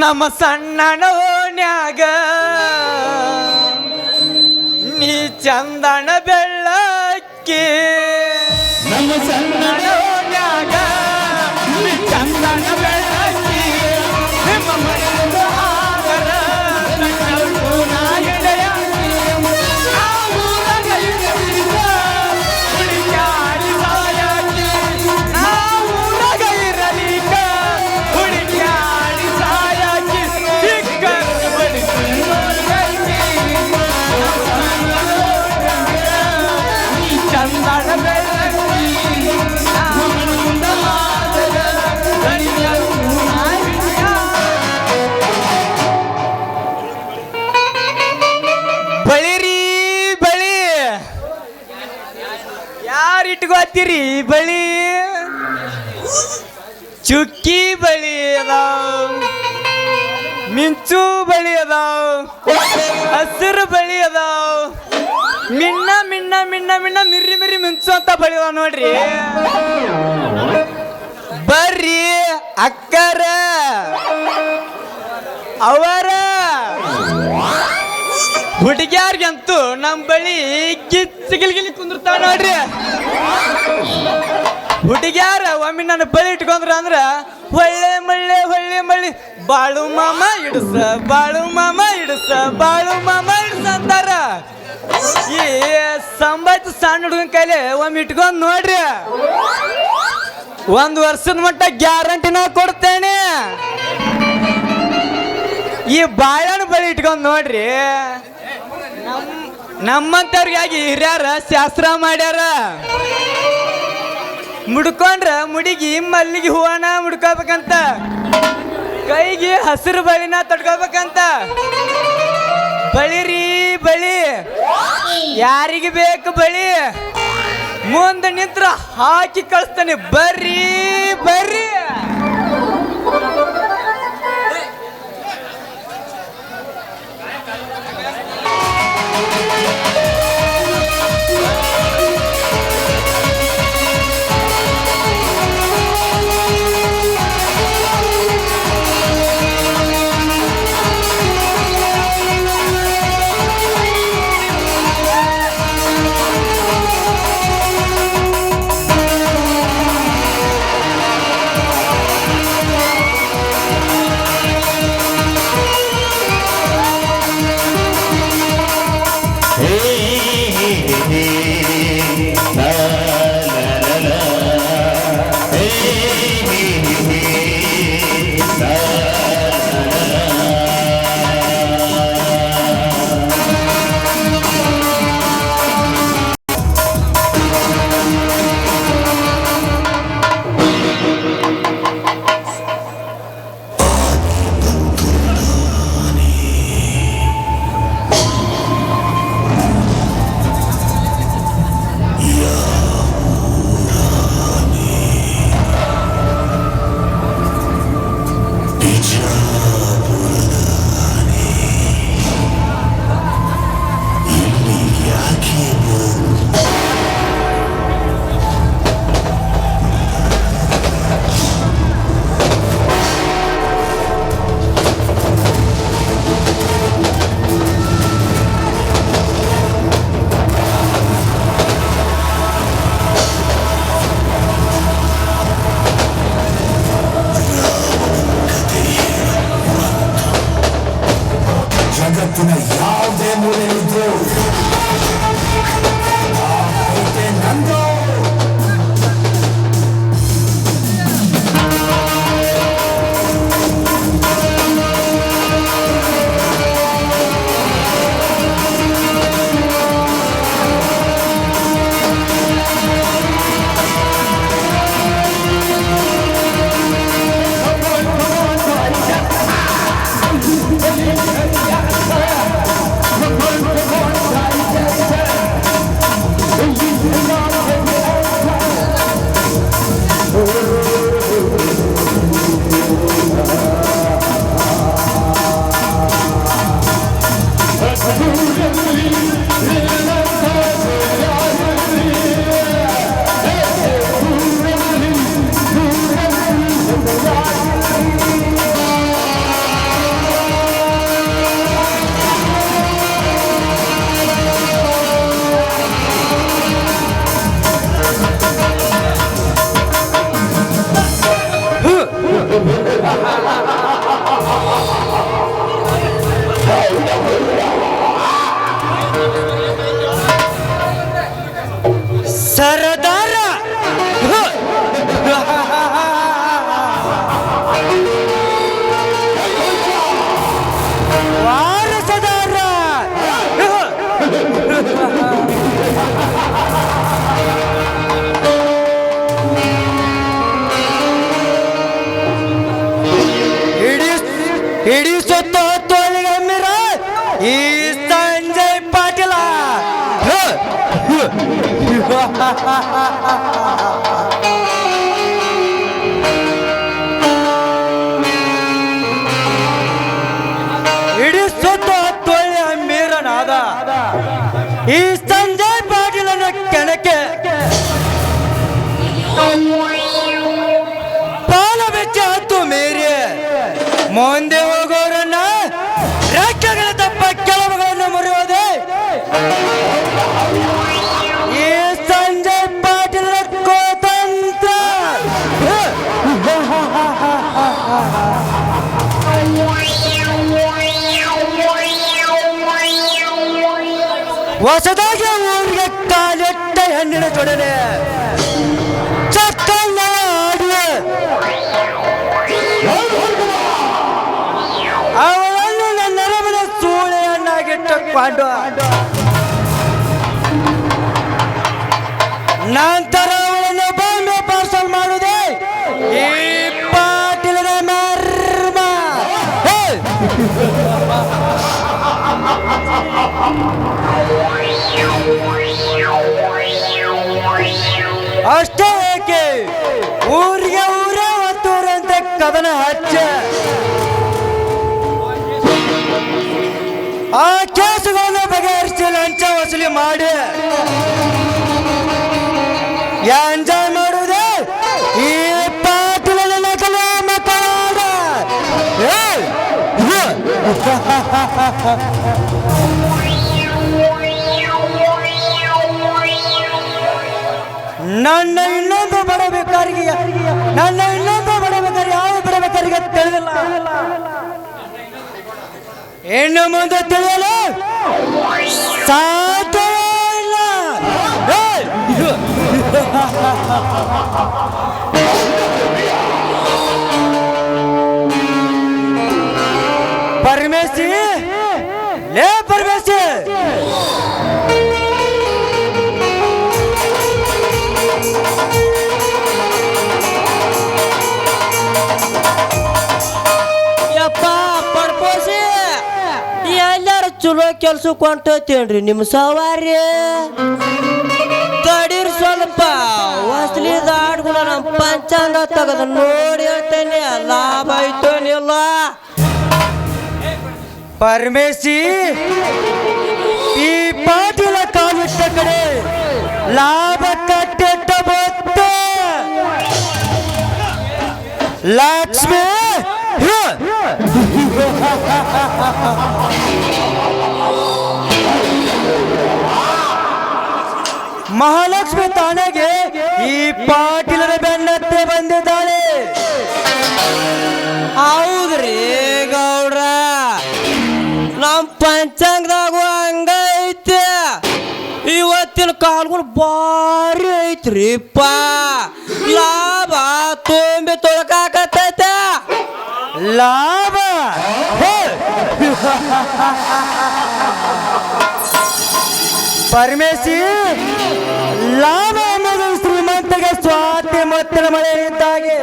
ನಮ್ಮ ಸಣ್ಣನ ಓಣ್ಯಾಗ ನೀ ಚಂದನ ಬೆಳ್ಳಕ್ಕಿ ನಮ್ಮ ಸಣ್ಣನ ಓಣ್ಯಾಗ ನೀ ಚಂದನ ಬೆಳ್ಳಕ್ಕಿ ನಿಮ್ಮ ಮನೆಯ ಹಾಗರ ಇಟ್ಕೋತೀರಿ ಬಳಿ ಚುಕ್ಕಿ ಬಳಿ ಅದಾವ, ಮಿಂಚು ಬಳಿ ಅದಾವ, ಹಸಿರು ಬಳಿ ಅದಾವ, ಮಿಣ್ಣ ಮಿಣ್ಣ ಮಿಣ್ಣ ಮಿಣ್ಣ ಮಿರ್ರಿ ಮಿರ್ರಿ ಮಿಂಚು ಅಂತ ಬಳಿ ಅದಾವ ನೋಡ್ರಿ. ಬರ್ರಿ ಅಕ್ಕರ ಅವರ ಹುಡುಗ್ಯಾರ್ಗಂತೂ ನಮ್ಮ ಬಳಿ ಗಿಚ್ಚಿಗಿಲ್ಗಿಲಿ ಕುಂದಿರ್ತಾವ ನೋಡ್ರಿ. ಹುಡುಗ್ಯಾರ ಒಮ್ಮೆ ನನ್ನ ಬಳಿ ಇಟ್ಕೊಂಡ್ರ ಅಂದ್ರ ಹೊಳ್ಳೆ ಮಳ್ಳೆ ಹೊಳ್ಳೆ ಮಳ್ಳಿ ಬಾಳು ಮಾಮ ಇಡ್ಸ ಬಾಳು ಮಾಮ ಇಡ್ಸ ಬಾಳು ಮಾಮ ಇಡ್ಸ ಅಂತಾರ. ಈ ಸಂಬಾಯ್ತು ಸಣ್ಣ ಹುಡುಗನ ಕೈಲಿ ಒಮ್ಮೆ ಇಟ್ಕೊಂಡ್ ನೋಡ್ರಿ, 1 ವರ್ಷದ ಮಟ್ಟ ಗ್ಯಾರಂಟಿನ ಕೊಡ್ತೇನೆ. ಈ ಬಾಳನ ಬಳಿ ಇಟ್ಕೊಂಡ್ ನೋಡ್ರಿ, ನಮ್ಮಂತವ್ರಿಗಾಗಿ ಹಿರಿಯರ ಶಾಸ್ತ್ರ ಮಾಡ್ಯಾರ. ಮುಡ್ಕೊಂಡ್ರ ಮುಡಿಗಿ ಮಲ್ಲಿಗೆ ಹೂವನ ಮುಡ್ಕೋಬೇಕಂತ, ಕೈಗೆ ಹಸಿರು ಬಳಿನ ತಡ್ಕೋಬೇಕಂತ. ಬಳಿರಿ ಬಳಿ, ಯಾರಿಗೆ ಬೇಕು ಬಳಿ, ಮುಂದೆ ನಿಂತ್ರ ಹಾಕಿ ಕಳಿಸ್ತಾನೆ. ಬರ್ರಿ ಬರ್ರಿ. ಇಡೀ ಸುತ್ತ ತೋಳಿಗಮ್ಮಿರ ಈ ಸಂಜಯ್ ಪಾಟೀಲ ಇಡೀ ಸುತ್ತ ತೋಳಿ ಅಮ್ಮೀರನಾದ ಈ ಸಂಜಯ್ ಪಾಟೀಲನ ಕೆಣಕೆ ಪಾಲ ಬೆಚ್ಚ ಹತ್ತು ಮೀರಿ ಮುಂದೆ ಹೋಗೋರನ್ನ ರೆಕ್ಕೆಗಳ ತಪ್ಪ ಕೆಲವುಗಳನ್ನು ಮುರಿಯೋದೆ ಈ ಸಂಜಯ್ ಪಾಟೀಲ್ ಕೋತಂತ್ರ. ಹೊಸದಾಗಿ ಊರಿಗೆ ಕಾಲೆಟ್ಟ ಹೆಣ್ಣಿನ ಜೊಡನೆ ಚಕ್ಕಣ್ಣ ಆಡುವೆ ಅವಳನ್ನು ನನ್ನ ನರಮನ ಸೂಳೆಯನ್ನಾಗಿಟ್ಟುಕೊಂಡು ನಂತರ ಅವಳನ್ನು ಬಾಂಬೆ ಪಾರ್ಸಲ್ ಮಾಡುವುದೇ ಈ ಪಾಟೀಲನ ಮರ್ಮ. ಅಷ್ಟೇ ಏಕೆ ಊರಿಗೆ ಊರೇ ಒತ್ತೂರಂತೆ ಕದನ ಹಚ್ಚ ಆ ಕೇಸುಗಳನ್ನು ಬಗೆಹರಿಸಿ ಲಂಚ ವಸೂಲಿ ಮಾಡಿ ಎಂಜಾಯ್ ಮಾಡುವುದೇ ಈ ಪಾಟೀಲನ ನಕಲ ಮಕ್ಕಳ. ನನ್ನ ಇನ್ನೊಂದು ಬಡಬೇಕಾರಿಗೆ ಯಾವ ಬಡಬೇಕಾರಿಗೆ ತಿಳಿದಿಲ್ಲ, ಇನ್ನು ಮುಂದೆ ತಿಳಿಯಲು ಸಾಧ್ಯವಿಲ್ಲ. ಪರಮೇಶಿ ಲೇ ಪರಮೇಶಿ, ಎಲ್ಲಾರು ಚಲೋ ಕೆಲ್ಸಕ್ಕೆ ಹೊಂಟೇನ್ರಿ ನಿಮ್ಮ ಸವಾರಿ ತಡೀರ್ ಸ್ವಲ್ಪ ವಸಲಿ ದಾಡ್ಗುಣ ನಮ್ಮ ಪಂಚಾಂಗ ತೆಗೆದು ನೋಡಿ ಹೇಳ್ತೇನೆ ಲಾಭ ಆಯ್ತು ನಿಲ್ಲ. ಪರಮೇಶಿ ಈ ಪಾಟೀಲ ಕಾಲಿಟ್ಟ ಕಡೆ ಲಾಭ ಕಟ್ಟಿಟ್ಟ ಬೊತ್ತ ಲಕ್ಷ್ಮಿ ಮಹಾಲಕ್ಷ್ಮಿ ತಾನೆಗೆ ಈ ಪಾಟೀಲರ ಬೆನ್ನತ್ತೆ ಬಂದಿದ್ದಾಳೆ. ಹೌದ್ರಿ ಗೌಡ್ರ, ನಮ್ಮ ಪಂಚಾಂಗದಾಗು ಹಂಗ ಐತೆ. ಇವತ್ತಿನ ಕಾಲ್ಗಳು ಭಾರಿ ಐತ್ರಿಪ್ಪ, ಲಾಭ ತುಂಬಿ ತೊಳಕಾಕತ್ತೈತೆ. ಲಾಭ ಪರಮೇಶಿ, ಲಾಭ ಅನ್ನೋದು ಶ್ರೀಮಂತಗೆ ಸ್ವಾತಿ ಮುತ್ತಿನ ಮಳೆ ಇದ್ದಾಗೆ.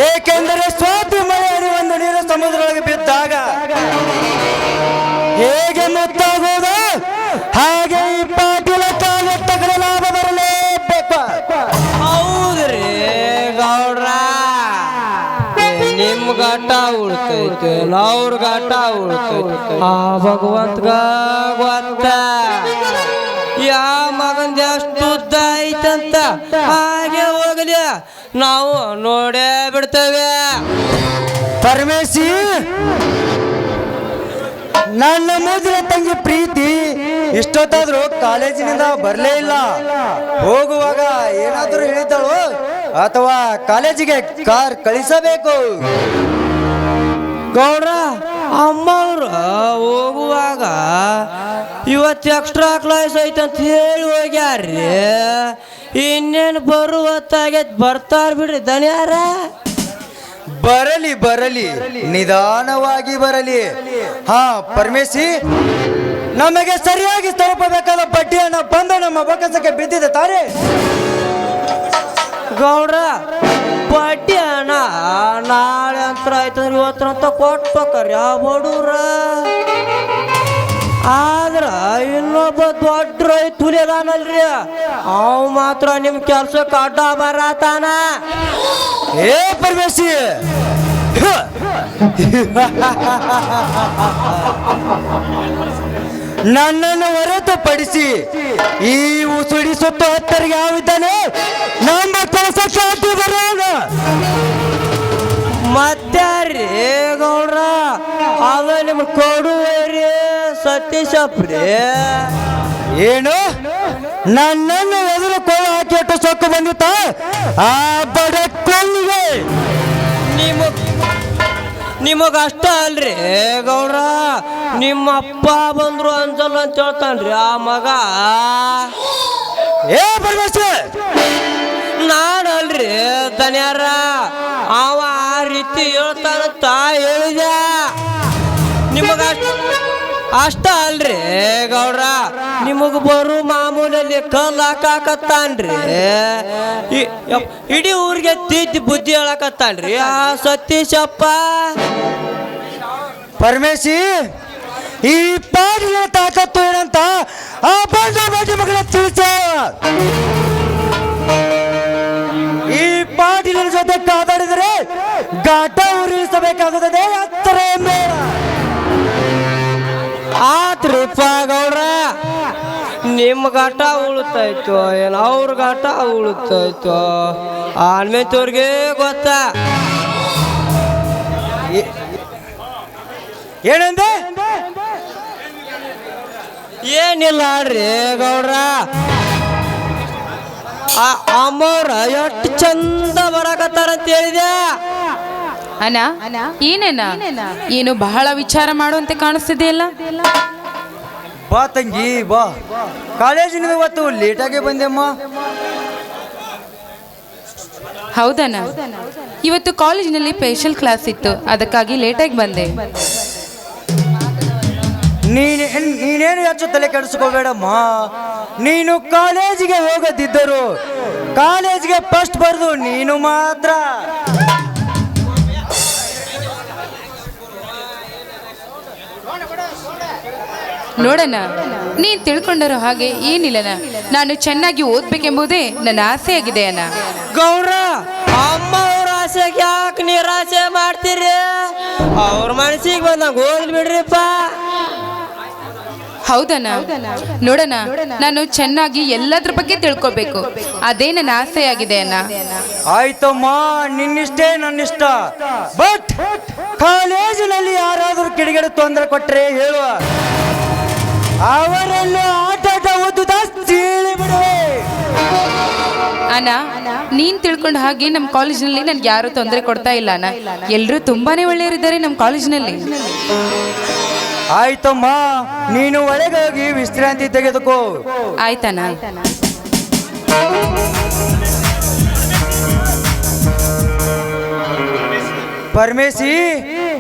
ಏಕೆಂದರೆ ಸ್ವಾತಿ ಮಳೆ ಒಂದು ನೀರು ಸಮುದ್ರದೊಳಗೆ ಬಿದ್ದಾಗ ಹೇಗೆ ಮುತ್ತಾಗುವುದು ಹಾಗೆ ಈ ಪಾಟೀಲ ಕಾಲೆಟ್ಟ ಕಡೆ ಲಾಭ ಬರಲೇಬೇಕು. ಹೌದ್ರಿ ಗೌಡ್ರ, ನಿಮ್ ಗಾಟ ಉಳ್ತೈತೆ ಅವ್ರ ಗಾಟ ಉಳ್ತೈತೆ ಆ ಭಗವಂತಗ ಗೊತ್ತ. ಯಾ ಮಗಂದ ಎಷ್ಟು ಉದ್ದ ಐತಂತ ಹಾಗೆ ಹೋಗಲಿ, ನಾವು ನೋಡೇ ಬಿಡ್ತೇವೆ. ಪರಮೇಶಿ, ನನ್ನ ಮೂದಿನ ತಂಗಿ ಪ್ರೀತಿ ಇಷ್ಟೊತ್ತಾದ್ರೂ ಕಾಲೇಜಿನಿಂದ ಬರಲೇ ಇಲ್ಲ. ಹೋಗುವಾಗ ಏನಾದರೂ ಹೇಳಿದ್ದಳು ಅಥವಾ ಕಾಲೇಜಿಗೆ ಕಾರ್ ಕಳಿಸಬೇಕು? ಗೌಡ್ರ, ಅಮ್ಮವ್ರು ಹೋಗುವಾಗ ಇವತ್ತು ಎಕ್ಸ್ಟ್ರಾ ಕ್ಲಾಸ್ ಐತಂತ ಹೇಳಿ ಹೋಗ್ಯಾರ್ರಿ. ಇನ್ನೇನು ಬರುವ ಹೊತ್ತಾಗೈತ್, ಬರ್ತಾರ ಬಿಡ್ರಿ ದನಿಯಾರ. ಬರಲಿ ಬರಲಿ, ನಿಧಾನವಾಗಿ ಬರಲಿ. ಹಾ ಪರಮೇಶಿ, ನಮಗೆ ಸರಿಯಾಗಿ ತಲುಪಬೇಕಾದ ಬಡ್ಡಿಯನ್ನು ಬಂದು ನಮ್ಮ ಬೊಕ್ಕಸಕ್ಕೆ ಬಿದ್ದಿದೆ ತಾರೆ. ಗೌಡ್ರ, ಬಡ್ಡಿ ಹಣ ನಾಳೆ ಅಂತರ ಆಯ್ತಂದ್ರೆ ಇವತ್ತಂತ ಕೊಟ್ಟೋಕರಿ ಆ ಬಡವ್ರ. ಆದ್ರ ಇನ್ನೊಬ್ಬ ದೊಡ್ಡ ರೈತ ಹುಲಿದಾನಲ್ರಿ, ಅವ್ ಮಾತ್ರ ನಿಮ್ ಕೆಲ್ಸಕ್ಕೆ ಅಡ್ಡ ಬರತಾನ. ಏ ಪರಮೇಶಿ, ನನ್ನನ್ನು ಹೊರತುಪಡಿಸಿ ಈ ಉಸುಡಿ ಸುತ್ತ ಹತ್ತರಿಗೆ ಯಾವಿದ್ದಾನೆ ನಮ್ಮ ಕೆಲಸಕ್ಕೆ ಅಡ್ಡಿ ಬರೋಣ. ಮತ್ತಾರ್ರಿ ಗೌಡ್ರ, ಅವ ನಿಮ್ ಕೊಡುವೇರಿ ಸತೀಶಪ್ರಿ. ಏನು ನನ್ನನ್ನು ಎದುರು ಕೋಳ ಹಾಕಿ ಅಟ್ಟು ಸೊಕ್ಕು ಬಂದಿತ್ತ ಆ ಬಡ ಕೊಳ್ಳಿಗೆ. ನಿಮಗಷ್ಟ ಅಲ್ರಿ ಗೌಡ್ರ, ನಿಮ್ಮ ಅಪ್ಪ ಬಂದ್ರು ಅಂಜಲ್ಲ ಅಂತ ಹೇಳ್ತಾನ್ರಿ ಆ ಮಗ. ಏ ಪರಮೇಶಿ, ನಾನಲ್ರಿ ದನ್ಯಾರ, ಅವ ಆ ರೀತಿ ಹೇಳ್ತಾನಂತ ಹೇಳಿದ. ನಿಮಗ ಅಷ್ಟ ಅಲ್ರಿ ಗೌಡ್ರ, ನಿಮಗ ಬರು ಮಾಮೂಲಲ್ಲಿ ಕಲ್ಲು ಹಾಕಾಕತ್ತಾನ್ರಿ. ಇಡೀ ಊರಿಗೆ ತಿದ್ದಿ ಬುದ್ಧಿ ಹೇಳಕತ್ತಾನ್ರಿ ಆ ಸತೀಶಪ್ಪ. ಪರಮೇಶಿ, ಈ ಪಾಡಿನ ತಾಕತ್ತು ಏನಂತ ಆ ಬಂದ ಬಡ್ಡಿ ಮಗಳ ತಿಳಿಸ. ಈ ಪಾಟೀಲನ ಜೊತೆ ಕಾದಾಡಿದರೆ ಘಾಟ ಉರಿಸಬೇಕಾಗುತ್ತದೆ. ಹತ್ತರ ಮೇಳ ಆತ್ರಿಪ್ಪ ಗೌಡ್ರ, ನಿಮ್ಮ ಘಾಟ ಉಳಿತಾಯ್ತು ಏನು ಅವ್ರ ಘಾಟ ಉಳಿತಾಯ್ತು ಆನ್ಮೇತವ್ರಿಗೆ ಗೊತ್ತಾ. ಏನಂದೆ? ಏನಿಲ್ಲ ರೀ ಗೌಡ್ರ, ಅಮ್ಮವ್ರ ಎಷ್ಟು ಚಂದ ಬರಾಕತ್ತಾರಂತ ಹೇಳಿದೆ. ಅಣ್ಣ ಏನೇನ ಏನು ಬಹಳ ವಿಚಾರ ಮಾಡುವಂತೆ ಕಾಣಿಸ್ತಿದೆಯಲ್ಲ. ಬಾ ತಂಗಿ ಬಾ, ಕಾಲೇಜಿನಿಂದ ಇವತ್ತು ಲೇಟಾಗಿ ಬಂದೆಮ್ಮ. ಹೌದಣ್ಣ, ಇವತ್ತು ಕಾಲೇಜಿನಲ್ಲಿ ಸ್ಪೆಷಲ್ ಕ್ಲಾಸ್ ಇತ್ತು, ಅದಕ್ಕಾಗಿ ಲೇಟಾಗಿ ಬಂದೆ. ನೀನೇನು ಹೆಚ್ಚು ತಲೆ ಕೆಡಿಸ್ಕೋಬೇಡಮ್ಮ. ನೀನು ಕಾಲೇಜಿಗೆ ಹೋಗದಿದ್ದರು ಕಾಲೇಜಿಗೆ ಫಸ್ಟ್ ಬರೆದು ನೀನು ಮಾತ್ರ. ನೋಡಣ್ಣ, ನೀನ್ ತಿಳ್ಕೊಂಡಿರೋ ಹಾಗೆ ಏನಿಲ್ಲನ, ನಾನು ಚೆನ್ನಾಗಿ ಓದ್ಬೇಕೆಂಬುದೇ ನನ್ನ ಆಸೆ ಆಗಿದೆ ಅಣ್ಣ. ಗೌಡ್ರ, ಅಮ್ಮ ಅವ್ರ ಆಸೆಗೆ ಯಾಕೆ ನಿರಾಸೆ ಮಾಡ್ತೀರಿ? ಅವ್ರ ಮನಸ್ಸಿಗೆ ಬಂದಂಗ ಓದ್ಲಿ ಬಿಡ್ರಿಪ್ಪ. ಹೌದಣ್ಣ, ನೋಡಣ್ಣ, ನಾನು ಚೆನ್ನಾಗಿ ಎಲ್ಲದ್ರ ಬಗ್ಗೆ ತಿಳ್ಕೊಬೇಕು, ಅದೇ ನನ್ನ ಆಸೆ ಆಗಿದೆ ಅಣ್ಣ. ಆಯ್ತಮ್ಮ, ನಿನ್ನಿಷ್ಟೇ ನನ್ನಿಷ್ಟ. ಬಟ್ ಕಾಲೇಜಿನಲ್ಲಿ ಯಾರಾದರೂ ಕಿಡಿಗೇಡಿ ತೊಂದರೆ ಕೊಟ್ಟರೆ ಹೇಳುವ, ಅವರನ್ನು ಆಟ ಓದುದ ಸೀಳಿ ಬಿಡುವೆ. ಅಣ್ಣ, ನೀನ್ ತಿಳ್ಕೊಂಡ ಹಾಗೆ ನಮ್ಮ ಕಾಲೇಜಿನಲ್ಲಿ ನನ್ಗೆ ಯಾರು ತೊಂದರೆ ಕೊಡ್ತಾ ಇಲ್ಲ ಅಣ್ಣ. ಎಲ್ಲರೂ ತುಂಬಾನೇ ಒಳ್ಳೆಯವರಿದ್ದಾರೆ ನಮ್ಮ ಕಾಲೇಜಿನಲ್ಲಿ. ಆಯ್ತಮ್ಮ, ನೀನು ಒಳಗಾಗಿ ವಿಶ್ರಾಂತಿ ತೆಗೆದುಕೋ. ಆಯ್ತಣ್ಣ. ಪರಮೇಶಿ,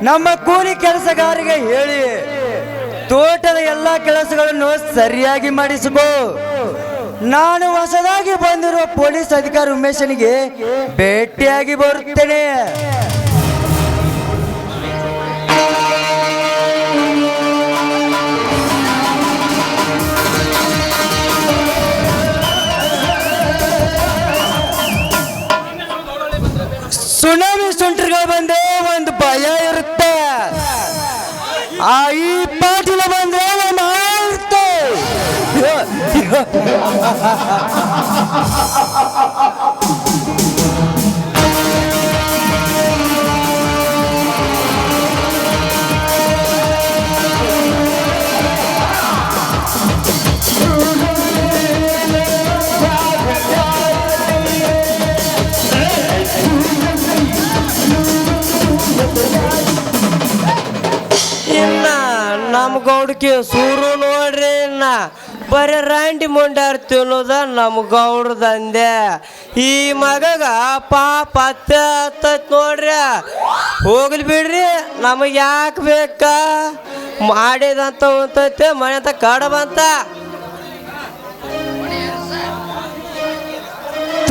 ನಮ್ಮ ಕೂಲಿ ಕೆಲಸಗಾರಿಗೆ ಹೇಳಿ ತೋಟದ ಎಲ್ಲ ಕೆಲಸಗಳನ್ನು ಸರಿಯಾಗಿ ಮಾಡಿಸಿಕೋ. ನಾನು ಹೊಸದಾಗಿ ಬಂದಿರುವ ಪೊಲೀಸ್ ಅಧಿಕಾರಿ ಉಮೇಶನಿಗೆ ಭೇಟಿಯಾಗಿ ಬರುತ್ತೇನೆ. ಸುನಾಮಿ ಸುಂಟ್ರಿಗಳು ಬಂದೇ ಒಂದು ಭಯ ಇರುತ್ತೆ. ಈ ಪಾಟೀಲ ಬಂದ್ರೆ ಇರುತ್ತೆ. ಇನ್ನ ನಮ್ಮ ಗೌಡಕ್ಕೆ ಸೂರು ನೋಡ್ರಿ, ಇನ್ನ ಬರೀ ರಾಂಡಿ ಮುಂಡಾರ್ ತಿನ್ನೋದ ನಮ್ಮ ಗೌಡ್ದಂದೆ. ಈ ಮಗಗ ಪಾಪ ಹತ್ತೈತ್ ನೋಡ್ರಿ, ಹೋಗ್ಲಿ ಬಿಡ್ರಿ, ನಮಗೆ ಯಾಕೆ ಬೇಕ? ಮಾಡಿದಂತ ಉಂತೈತೆ ಮನೆ ಅಂತ ಕಡ ಬಂತ.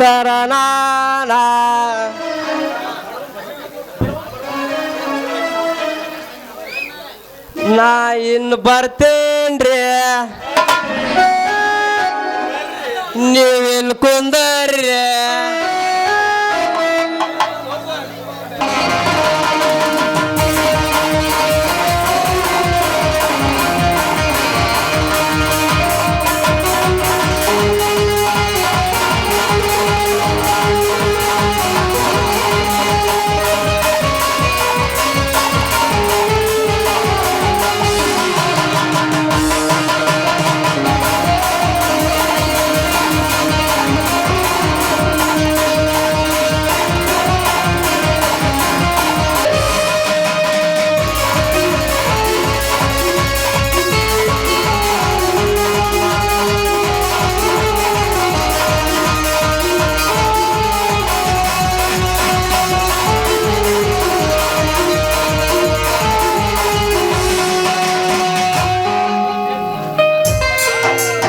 ತರನಾನ ನಾ ಇನ್ನು ಬರ್ತೇನ್ರಿ, ನೀವಿನ್ ಕುಂದರ್ರಿ.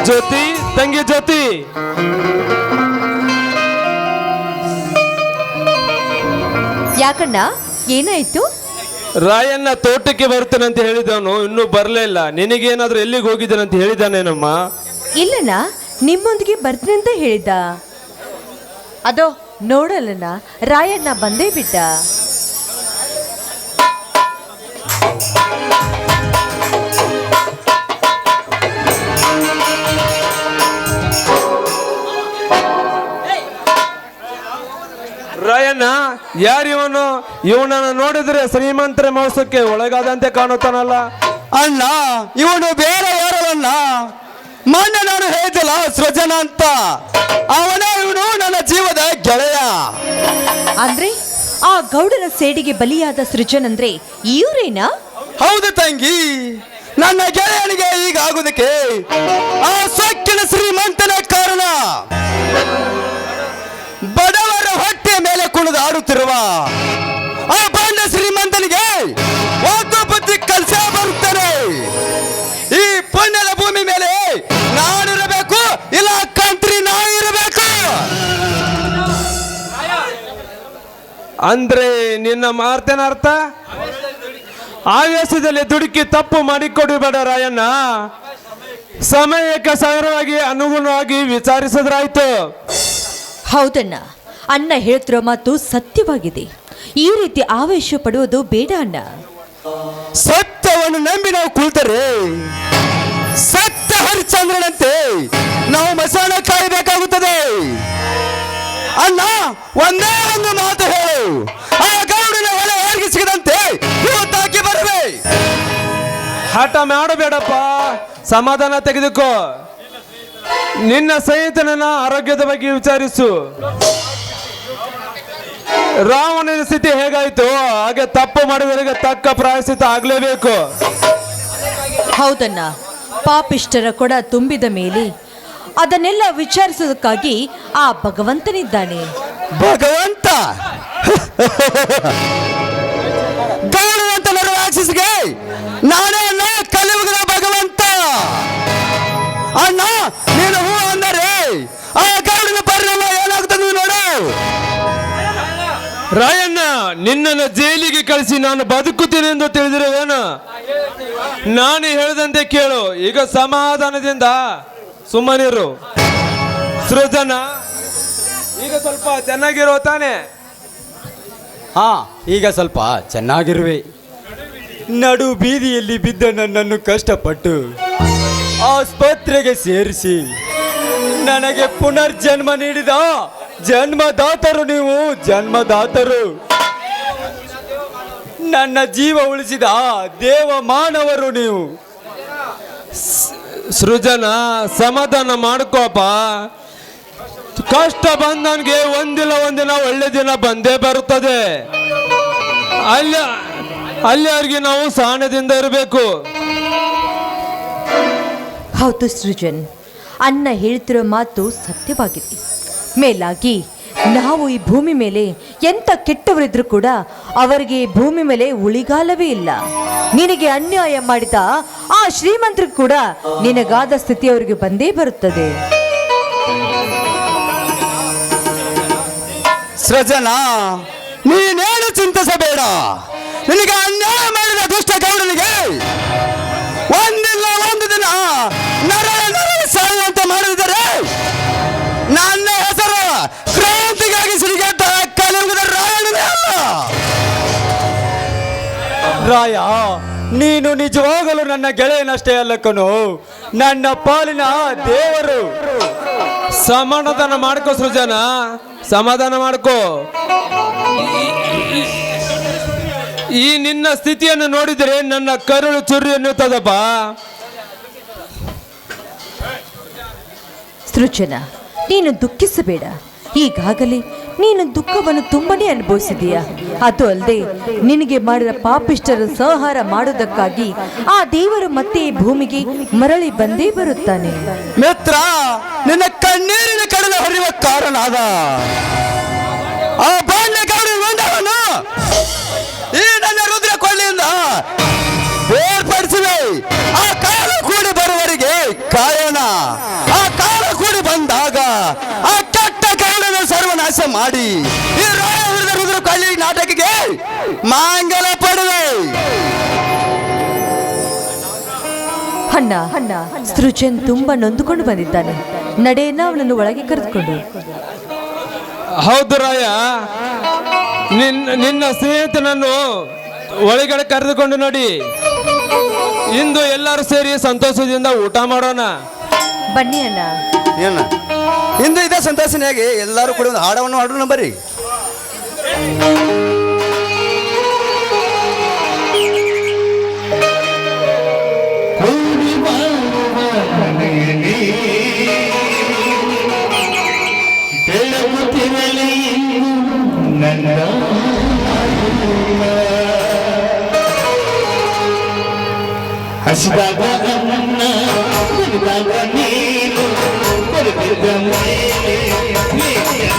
ಜ್ಯೋತಿ, ತಂಗಿ ಜ್ಯೋತಿ, ಯಾಕಣ್ಣ, ಏನಾಯ್ತು? ರಾಯಣ್ಣ ತೋಟಕ್ಕೆ ಬರ್ತೇನೆ ಅಂತ ಹೇಳಿದವನು ಇನ್ನೂ ಬರಲೇ ಇಲ್ಲ. ನಿನಗೇನಾದ್ರೂ ಎಲ್ಲಿಗೆ ಹೋಗಿದ್ದಾನೆ ಅಂತ ಹೇಳಿದ್ದಾನೇನಮ್ಮ? ಇಲ್ಲಣ್ಣ, ನಿಮ್ಮೊಂದಿಗೆ ಬರ್ತೀನಿ ಅಂತ ಹೇಳಿದ್ದ. ಅದೋ ನೋಡಲ್ಲಣ್ಣ, ರಾಯಣ್ಣ ಬಂದೇ ಬಿಟ್ಟ. ರಾಯಣ್ಣ ಯಾರು ಇವನು? ಇವನನ್ನ ನೋಡಿದ್ರೆ ಶ್ರೀಮಂತರ ಮೋಸಕ್ಕೆ ಒಳಗಾದಂತೆ ಕಾಣುತ್ತಾನಲ್ಲ. ಅಣ್ಣ, ಇವನು ಬೇರೆ ಯಾರಲ್ಲ, ಮೊನ್ನೆ ನಾನು ಹೇಳಿದಿಲ್ಲ ಸೃಜನ ಅಂತ, ಅವನೇ ಇವನು, ನನ್ನ ಜೀವದ ಗೆಳೆಯ. ಅಂದ್ರೆ ಆ ಗೌಡರ ಸೇಡಿಗೆ ಬಲಿಯಾದ ಸೃಜನ್ ಅಂದ್ರೆ ಇವ್ರೇನಾ? ಹೌದು ತಂಗಿ, ನನ್ನ ಗೆಳೆಯನಿಗೆ ಈಗ ಆಗುದಕ್ಕೆ ಆ ಸೊಕ್ಕಿನ ಶ್ರೀಮಂತನ ಕಾರಣ. ಬಡವರ ಹೊಟ್ಟೆ ಮೇಲೆ ಕುಣಿದು ಆಡುತ್ತಿರುವ ಆ ಬಂಡ ಶ್ರೀಮಂತನಿಗೆ ಒಂದು ಬುದ್ಧಿ ಕಲ್ಸ ಬರುತ್ತಾನೆ. ಈ ಪುಣ್ಯದ ಭೂಮಿ ಮೇಲೆ ನಾನಿರಬೇಕು, ಇಲ್ಲ ಕಂತ್ರಿ ನಾ ಇರಬೇಕು. ಅಂದ್ರೆ ನಿನ್ನ ಮಾರ್ತೇನ ಅರ್ಥ? ಆವೇಶದಲ್ಲಿ ದುಡುಕಿ ತಪ್ಪು ಮಾಡಿಕೊಡಬೇಡ ರಾಯಣ್ಣ. ಸಮಯಕ್ಕೆ ಸರಳವಾಗಿ ಅನುಗುಣವಾಗಿ ವಿಚಾರಿಸಿದ್ರಾಯ್ತು. ಹೌದಣ್ಣ, ಅಣ್ಣ ಹೇಳ್ತಿರೋ ಮಾತು ಸತ್ಯವಾಗಿದೆ. ಈ ರೀತಿ ಆವೇಶ ಪಡುವುದು ಬೇಡ ಅಣ್ಣ. ಸತ್ಯವನ್ನು ನಂಬಿ ನಾವು ಕುಳಿತರೆ ಸತ್ಯ ಹರಿಶ್ಚಂದ್ರನಂತೆ ನಾವು ಮಸಾಲ ಕಾಯಬೇಕಾಗುತ್ತದೆ. ಅಣ್ಣ, ಒಂದೇ ಒಂದು ಮಾತು ಹೇಳು, ಆ ಗೌಡನ ಹೊಲ ಯಾರಿಗೆ ಸಿಗದಂತೆ ಇವತ್ತಾಗಿ ಬರುವೆ. ಹಠ ಮಾಡಬೇಡಪ್ಪ, ಸಮಾಧಾನ ತೆಗೆದುಕೋ. ನಿನ್ನ ಸ್ನೇಹಿತನ ಆರೋಗ್ಯದ ಬಗ್ಗೆ ವಿಚಾರಿಸು. ರಾವಣನ ಸ್ಥಿತಿ ಹೇಗಾಯ್ತು ಹಾಗೆ ತಪ್ಪು ಮಾಡಿದವರಿಗೆ ತಕ್ಕ ಪ್ರಾಯಶ್ಚಿತ್ತ ಆಗಲೇಬೇಕು. ಹೌದಣ್ಣ, ಪಾಪಿಷ್ಟರ ಕೊಡ ತುಂಬಿದ ಮೇಲೆ ಅದನ್ನೆಲ್ಲ ವಿಚಾರಿಸೋದಕ್ಕಾಗಿ ಆ ಭಗವಂತನಿದ್ದಾನೆ. ಭಗವಂತ ಗೌಡವಂತ ರಾಕ್ಷಸಿಗೆ ನಾನೇ ಅಣ್ಣ, ಕಲಿಯುಗದ ಭಗವಂತ. ಅಣ್ಣ, ನೀನು ಹೂ ಅಂದರೆ ಆ ಗೌಡನ ಪರಿಣಾಮ ಏನಾಗ್ತದೆ ನೋಡು. ರಾಯಣ್ಣ, ನಿನ್ನನ್ನು ಜೈಲಿಗೆ ಕಳಿಸಿ ನಾನು ಬದುಕುತ್ತೇನೆ ಎಂದು ತಿಳಿದಿರುವೇನು? ನಾನು ಹೇಳಿದಂತೆ ಕೇಳು. ಈಗ ಸಮಾಧಾನದಿಂದ ಸುಮ್ಮನಿರು. ಸೃಜನ, ಈಗ ಸ್ವಲ್ಪ ಚೆನ್ನಾಗಿರೋ ತಾನೆ? ಹಾ, ಈಗ ಸ್ವಲ್ಪ ಚೆನ್ನಾಗಿರುವೆ. ನಡು ಬೀದಿಯಲ್ಲಿ ಬಿದ್ದ ನನ್ನನ್ನು ಕಷ್ಟಪಟ್ಟು ಆಸ್ಪತ್ರೆಗೆ ಸೇರಿಸಿ ನನಗೆ ಪುನರ್ಜನ್ಮ ನೀಡಿದ ಜನ್ಮದಾತರು ನೀವು, ಜನ್ಮದಾತರು. ನನ್ನ ಜೀವ ಉಳಿಸಿದ ದೇವ ಮಾನವರು ನೀವು. ಸೃಜನ, ಸಮಾಧಾನ ಮಾಡ್ಕೋಪ. ಕಷ್ಟ ಬಂದವನಿಗೆ ಒಂದಿಲ್ಲ ಒಂದಿನ ಒಳ್ಳೆ ದಿನ ಬಂದೇ ಬರುತ್ತದೆ. ಅಲ್ಲಿವರೆಗೆ ನಾವು ಸಹನದಿಂದ ಇರಬೇಕು. ಹೌದು ಸೃಜನ್, ಅಣ್ಣ ಹೇಳ್ತಿರೋ ಮಾತು ಸತ್ಯವಾಗಿದೆ. ಮೇಲಾಗಿ ನಾವು ಈ ಭೂಮಿ ಮೇಲೆ ಎಂತ ಕೆಟ್ಟವರಿದ್ರು ಕೂಡ ಅವರಿಗೆ ಈ ಭೂಮಿ ಮೇಲೆ ಉಳಿಗಾಲವೇ ಇಲ್ಲ. ನಿನಗೆ ಅನ್ಯಾಯ ಮಾಡಿದ ಆ ಶ್ರೀಮಂತರಿಗೂ ಕೂಡ ನಿನಗಾದ ಸ್ಥಿತಿ ಅವರಿಗೆ ಬಂದೇ ಬರುತ್ತದೆ. ಸೃಜನ, ನೀನೇನು ಚಿಂತಿಸಬೇಡ. ನಿನಗೆ ಅನ್ಯಾಯ ಮಾಡಿದ ದುಷ್ಟ ಗೌಡನಿಗೆ ಒಂದಿಲ್ಲ ಒಂದು ದಿನ ನರ ಸಾಯುವಂತೆ ಮಾಡಿದರೆ ನನ್ನ ಹೆಸರು ಕ್ರಾಂತಿಗಾಗಿ ಸಿಡಿಗೆಟ್ಟ ಕಲಿಯುಗದ ರಾಯಣನೇ ಅಲ್ಲ. ರಾಯ, ನೀನು ನಿಜವಾಗಲೂ ನನ್ನ ಗೆಳೆಯನಷ್ಟೇ ಅಲ್ಲ ಕಣೋ, ನನ್ನ ಪಾಲಿನ ದೇವರು. ಸಮಾಧಾನ ಮಾಡ್ಕೋ ಸೃಜನ, ಸಮಾಧಾನ ಮಾಡ್ಕೋ. ಈ ನಿನ್ನ ಸ್ಥಿತಿಯನ್ನು ನೋಡಿದರೆ ನನ್ನ ಕರುಳು ಚುರಿ ಎನ್ನುತ್ತದಪ್ಪ. ಸೃಜನ, ನೀನು ದುಃಖಿಸಬೇಡ. ಈಗಾಗಲೇ ನೀನು ದುಃಖವನ್ನು ತುಂಬನೇ ಅನುಭವಿಸಿದೀಯ. ಅದು ಅಲ್ಲದೆ ನಿನಗೆ ಮಾಡಿದ ಪಾಪಿಷ್ಟರ ಸಂಹಾರ ಮಾಡೋದಕ್ಕಾಗಿ ಆ ದೇವರು ಮತ್ತೆ ಈ ಭೂಮಿಗೆ ಮರಳಿ ಬಂದೇ ಬರುತ್ತಾನೆ. ಮಿತ್ರ, ನಿನ್ನ ಕಣ್ಣೀರಿನ ಕಡಲ ಹರಿಯುವ ಕಾರಣ ಅದ ಆ ಬಾಣ್ಯಗಾರನು ಬಂದವನು ಈ ನನ್ನ ರುದ್ರ ಕೊಳ್ಳಿಯಿಂದ ಬೇರ್ಪಡಿಸಿವೆ. ಆ ಕಾಲ ಕೂಡಿ ಬರುವವರೆಗೆ ಕಾಯೋಣ. ಆ ಕಾಲ ಕೂಡಿ ಬಂದಾಗ ಆ ಕೆಟ್ಟ ಕಾಲನ ಸರ್ವನಾಶ ಮಾಡಿ ಈ ರಾಯ ವಿರುದ್ಧ ರುದ್ರ ಕೊಳ್ಳಿ ನಾಟಕಕ್ಕೆ ಮಾಂಗಲ ಪಡುವೆ. ಅಣ್ಣ, ಸೃಜನ್ ತುಂಬಾ ನೊಂದುಕೊಂಡು ಬಂದಿದ್ದಾನೆ. ನಡೆಯನ್ನ ಅವನನ್ನು ಒಳಗೆ ಕರೆದುಕೊಂಡು. ಹೌದು ರಾಯ, ನಿನ್ನ ಸ್ನೇಹಿತನನ್ನು ಒಳಗಡೆ ಕರೆದುಕೊಂಡು ನೋಡಿ. ಇಂದು ಎಲ್ಲರೂ ಸೇರಿ ಸಂತೋಷದಿಂದ ಊಟ ಮಾಡೋಣ. ಬನ್ನಿ ಅಣ್ಣ. ಏನ ಇಂದು ಇದೇ ಸಂತೋಷನೆಯಾಗಿ ಎಲ್ಲರೂ ಕೂಡ ಒಂದು ಹಾಡವನ್ನು ಹಾಡೋಣ ಬರ್ರಿ. ಹಸಿದಾಗ ನನ್ನ ಕುಡಿದಾಗ ನೀನು ಕೊರಗಿದ ಮೇಲೆ ನೀನು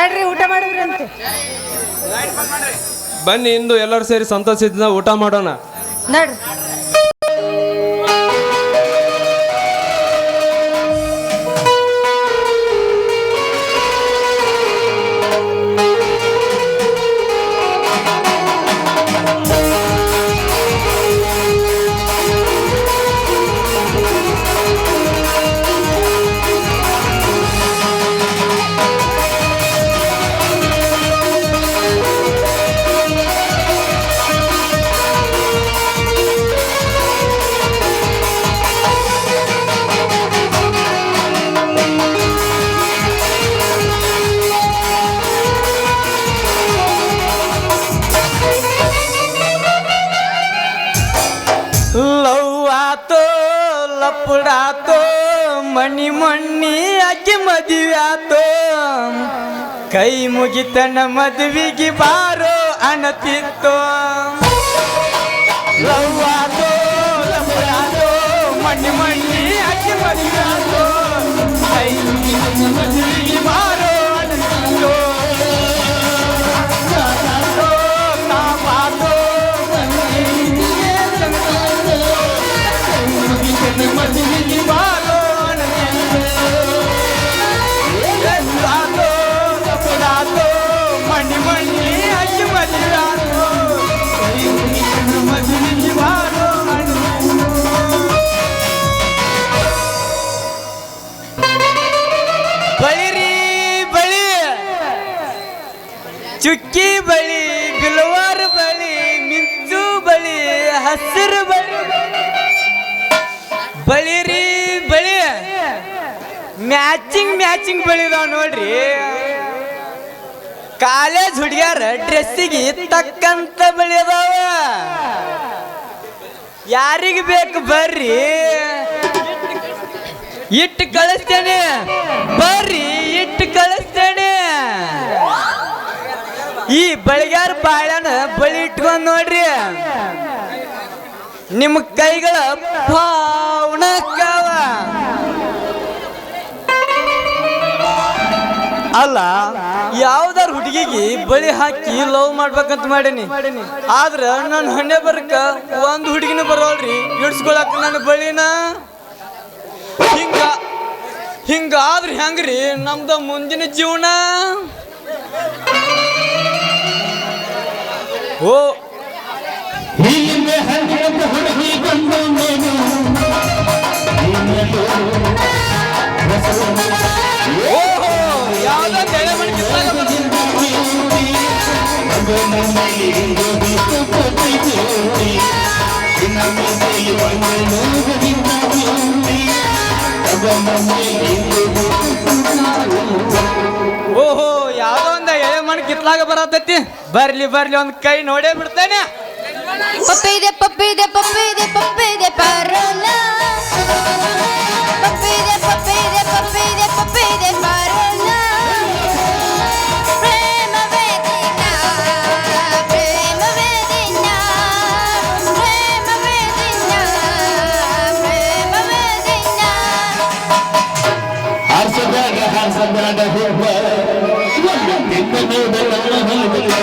ನಡ್ರಿ ಊಟ ಮಾಡಿದ್ರಂತೆ. ಬನ್ನಿ ಇಂದು ಎಲ್ಲರೂ ಸೇರಿ ಸಂತೋಷದಿಂದ ಊಟ ಮಾಡೋಣ. ನಡ್ರಿ. ಲವ್ ಆತೋ ಲಪುಡಾತೋ ಮಣ್ಣಿ ಮಣ್ಣಿ ಅಕ್ಕಿ ಮದುವೆ ಆತೋ ಕೈ ಮುಗಿತನ ಮದುವೆಗೆ ಬಾರೋ ಅನತಿತ್ತೋ. ಲವ್ ಆತೋ ಲಪುಡಾತೋ ಮಣ್ಣಿ ಮಣ್ಣಿ ಅಕ್ಕಿ ಮದುವೆ ಆತೋ ಕೈ ಮುಗಿತನ ಮದುವೆಗೆ ಬಾರೋ ಅನತಿತ್ತೋ. ಮಣ್ಣಿ ಮಣ್ಣಿ ಅಕ್ಕಿ ಮದುವೆ ಆತೋ ಮದುವೆಗೆ ಬಾರೋ. ಬಳಿರಿ ಬಳಿ ಚುಕ್ಕಿ ಬಳಿ ಬಿಲ್ವಾರ ಬಳಿ ಮಿಂಚು ಬಳಿ ಹಸಿರು ಬಳಿ ಬಳಿರಿ ಬಳಿ ಮ್ಯಾಚಿಂಗ್ ಬಳಿದಾವ ನೋಡ್ರಿ. ಕಾಲೇಜ್ ಹುಡುಗ್ಯಾರ ಡ್ರೆಸ್ಸಿಗೆ ತಕ್ಕಂತ ಬಳಿ ಅದಾವ. ಯಾರಿಗೆ ಬೇಕು ಬರ್ರಿ ಇಟ್ಟು ಕಳಿಸ್ತೇನೆ, ಬರ್ರಿ ಇಟ್ಟು ಕಳಿಸ್ತೇನೆ. ಈ ಬಳಿಗಾರ ಬಾಳನ ಬಳಿ ಇಟ್ಕೊಂಡ್ ನೋಡ್ರಿ, ನಿಮ್ಮ ಕೈಗಳ ಪಾವನಕ್ಕವ. ಅಲ್ಲ ಯಾವ್ದಾರ ಹುಡುಗಿಗೆ ಬಳಿ ಹಾಕಿ ಲವ್ ಮಾಡ್ಬೇಕಂತ ಮಾಡೀನಿ. ಆದ್ರ ನನ್ನ ಹಣ್ಣೆ ಬರಕ ಒಂದು ಹುಡುಗಿನ ಬರೋಲ್ರಿ ಇಡ್ಸ್ಕೊಳಕ್ ನನ್ನ ಬಳಿನ. ಹಿಂಗಾದ್ರೆ ಹೆಂಗ್ರಿ ನಮ್ದ ಮುಂದಿನ ಜೀವನ? ಓ ಹೀಗೆ ಹರಿದ ಹುಡುಗಿ ಬಂದು ನೀನು ಓಹೋ ಯಾವ್ದೊಂದು ಎಳೆ ಮಣಿ ಕಿತ್ತಾಗ ಓಹೋ ಯಾವ್ದೋ ಒಂದು ಎಳೆ ಮಣಿ ಕಿತ್ಲಾಗ ಬರತೈತಿ. ಬರ್ಲಿ ಒಂದ್ ಕೈ ನೋಡೇ ಬಿಡ್ತೇನೆ. ಪಪ್ಪಿದೆ ಪಪ್ಪಿದೆ ಪಪ್ಪಿದೆ ಪಪ್ಪಿದೆ ಪರೋಲ ಪಪ್ಪಿದೆ ಪಪ್ಪಿದೆ ಪಪ್ಪಿದೆ ಪಪ್ಪಿದೆ ಪರೋಲ ಪ್ರೇಮ ವೇದಿನ ಪ್ರೇಮ ವೇದಿನ ಪ್ರೇಮ ವೇದಿನ ಪ್ರೇಮ ವೇದಿನ ಹಾಸದಾಡ ಹೋಗುವ ನಿನ್ನ ನೋಡಲ್ಲ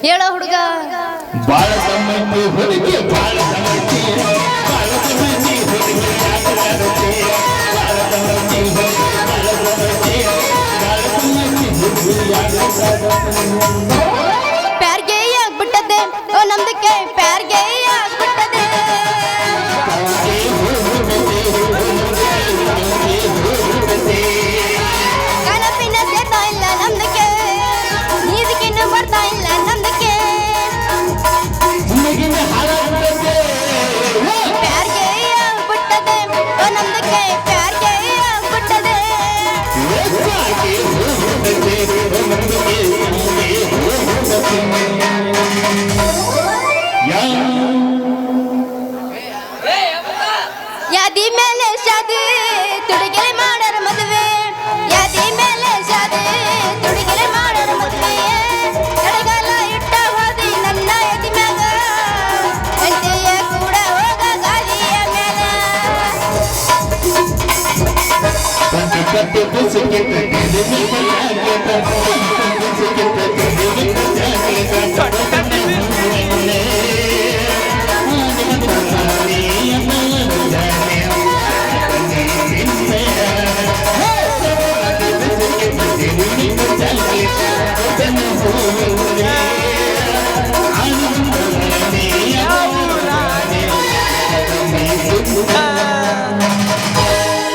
ಹೇಳೋ ಹುಡುಗ ಬಾಳ ಸಂಬಂಧಿ ಹುಡುಗಿ ಬಾಳ ಸಂಬಂಧಿ ಬಾಳ ಸಂಬಂಧಿ ಹುಡುಗಿ ಪ್ಯಾರ್ಗೆ ಆಗ್ಬಿಟ್ಟದೆ ಓ ನಮ್ದಕ್ಕೆ ಪ್ಯಾರ್ಗೆ ಆಗ್ಬಿಟ್ಟದೆ ಕನಪಿನ ಸೇರ್ತಾ ಇಲ್ಲ ನಮ್ದಕ್ಕೆ ನೀದಕ್ಕಿನ್ನು ಬರ್ತಾ ಇಲ್ಲ ನಮ್ದಕ್ಕೆ ಪ್ಯಾರ್ಗೆ ಆಗ್ಬಿಟ್ಟದೆ ಓ ನಮ್ದಕ್ಕೆ ಪ್ಯಾರ್ಗೆ ಆಗ್ಬಿಟ್ಟದೆ ಯಾವ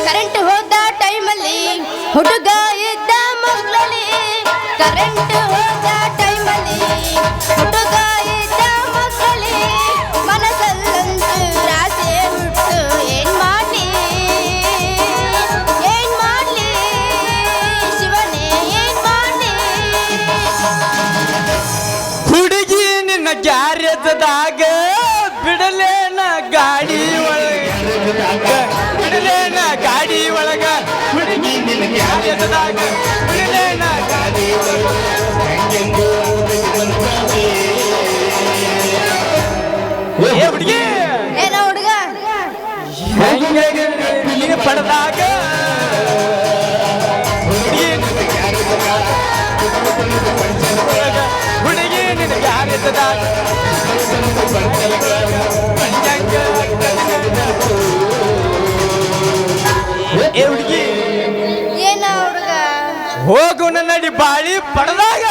ಕರೆಂಟ್ ಹೋದ ಟೈಮಲ್ಲಿ ಹುಡುಗ ಇದ್ದ ಮಕ್ಕಳಲ್ಲಿ ಕರೆಂಟ್ ಹೋದ ಟೈಮಲ್ಲಿ ಹುಡುಗ ಇದ್ದ ಮಕ್ಕಳಲ್ಲಿ ಮನಸ್ಸಲ್ಲಂತೂ ರಾಸೆ ಹುಟ್ಟು ಏನ್ ಮಾಡ್ಲಿ ಶಿವನೇ ಏನ್ ಮಾಡ್ಲಿ ಹುಡುಗಿ ನಿನ್ನ ಗ್ಯಾರೇಜದಾಗ ಬಿಡಲೇನ ಗಾಡಿ ಒಳಗ ಬಿಡಲೇನ ಗಾಡಿ ಒಳಗ ಹುಡುಗಿ ನಿನ್ನ ಗ್ಯಾರೇಜದಾಗ ಬಿಡಲೇನ ಗಾಡಿ ಏ ಹುಡುಗಿ ಏನೋ ಹುಡುಗ ಹೆಂಗೆ ನೀನು ಪಡೆದಾಗ ಹುಡುಗಿ ನಿನ್ನ ಗ್ಯಾರೇಜದಾಗ ಹುಡುಗಿ ನಿನ್ನ ಗ್ಯಾರೇಜದಾಗ ಏ ಹುಡುಗಿ ಏನೋ ಹುಡುಗ ಹೋಗು ನಡಿ ಬಾಳಿ ಪಡೆದಾಗ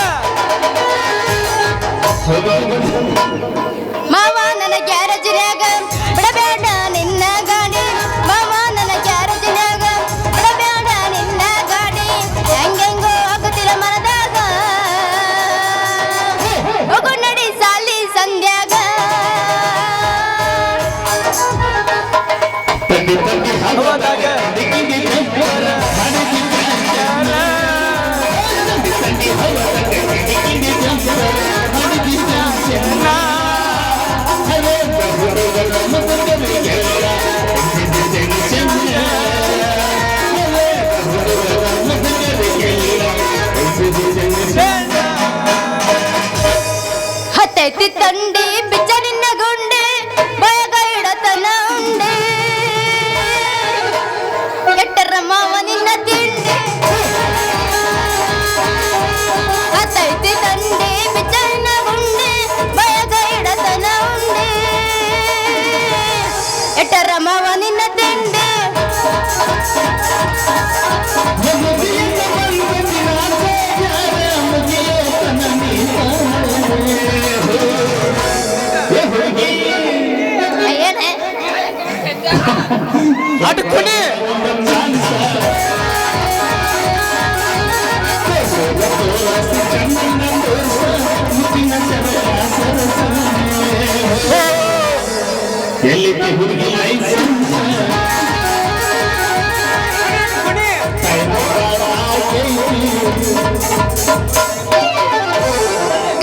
ಮಾವ ನನ್ನ ಗ್ಯಾರೇಜಿನ್ಯಾಗ ಬಿಡಬೇಡ ನಿನ್ನ ಗಾಡಿ ಮಾವ ನನ್ನ ಗ್ಯಾರೇಜಿನ್ಯಾಗ ಬಿಡಬೇಡ ನಿನ್ನ ಗಾಡಿ ಹೆಂಗೆಂಗೋ ಆಗುತ್ತಿಲ್ಲ ಮನದಾಗ ಹೋಗು ನಡಿ ಸಾಲಿ ಸಂಧ್ಯಾಗ ಹೋದಾಗ ಹತ್ತೈತಿ ತಂಡಿ ಬಿಚ್ಚ ನಿನ್ನ ಗುಂಡೆ ಬಯಗ ಇಡತನ ಉಂಡೆ ಎಟ್ಟರ ಮಾವ ನಿನ್ನ ತಿಂಡಿ ಹತ್ತೈತಿ ತಂಡಿ ಬಿಚ್ಚ ನಿನ್ನ ಗುಂಡೆ ಬಯಗ ಇಡತನ ಉಂಡೆ ಎಟ್ಟರ ಮಾವ ನಿನ್ನ ತಿಂಡಿ ಏನೇ ಅಡ್ಕೊನಿ ಎಲ್ಲಿಗೆ ಹುಡುಗಿ ಲೈಸೆನ್ಸ್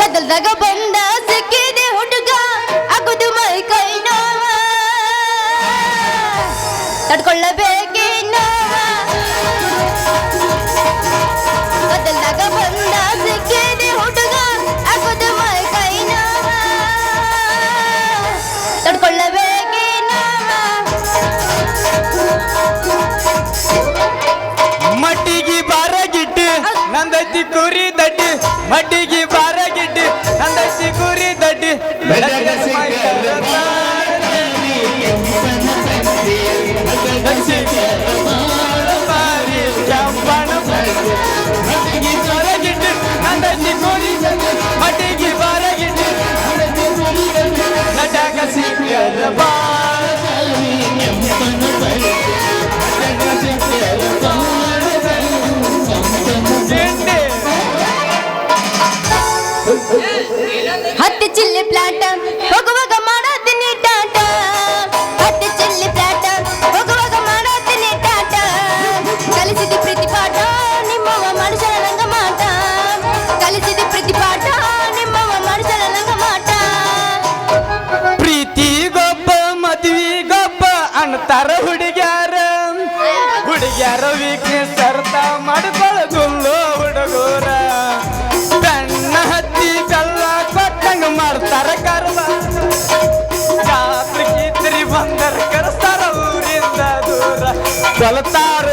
ಗದಲ್ದಾಗ ಬಂದ ಸಿಕ್ಕಿದೆ ಹುಡುಗ ಅಗುದು ಮೈ ಕೈ ನೋವ ತಡ್ಕೊಳ್ಳಬೇಕೇನೋ ಗದಲ್ದಾಗ ಬಂದ ಸಿಕ್ಕಿದೆ ಹುಡುಗ ಅಗುದು ಮೈ ಕೈ ನೋವ ತಡ್ಕೊಳ್ಳಬೇಕೇನೋ ಮಡ್ಡಿಗೆ ಬಾರಗಿಟ್ಟು ನಂದೈತಿ ಕುರಿ ದಡ್ಡಿ ಮಡ್ಡಿಗೆ ಬಾರಗಿಟ್ಟು ನಂದೈತಿ ಕುರಿ ದಡ್ಡಿ ಮಡ್ಡಿಗೆ ಬಾರಗಿಟ್ಟು ನಟಾಕ ಸಿಕ್ಕದ ಬಾ ಹತ್ತಿ ಚಿಲ್ಲಿ ಪ್ಲಾಟ ಹೋಗುವಾಗ ಮಾಡೋತೀನಿ ಟಾಟ ಹತ್ತಿ ಚಿಲ್ಲಿ ಪ್ಲಾಟ ಹೋಗುವಾಗ ಮಾಡೋತೀನಿ ಟಾಟ ಕಲಿಸಿದಿ ಪ್ರೀತಿ ಪಾಠ ನಿಮ್ಮವ ಮನುಷ್ಯನ ನಂಗ ಮಾಟ ಕಲಿಸಿದಿ ಪ್ರೀತಿ ಪಾಠ ನಿಮ್ಮವ ಮನುಷ್ಯನ ನಂಗ ಮಾಟ ಪ್ರೀತಿ ಗೊಬ್ಬ ಮದ್ವಿ ಗೊಬ್ಬ ಅಂತಾರ ಹುಡುಗ್ಯಾರ ಹುಡುಗ್ಯಾರ ವೀಕ್ನೆಸ್ ಅರ್ಥ ಮಾಡ್ಕೊಳ್ಳೋದಿಲ್ಲ ಹುಡುಗರ ಬೆನ್ನ ಹತ್ತಿ ಬೆಲ್ಲ ಕೊಟ್ಟಂಗ ಮಾಡ್ತಾರ ಕರ್ಮ ಜಾತ್ರೆ ಗೀತ್ರಿ ಬಂದರ ಕರೆಸ್ತಾರ ಊರಿಂದ ದೂರ ಕೊಲ್ತಾರ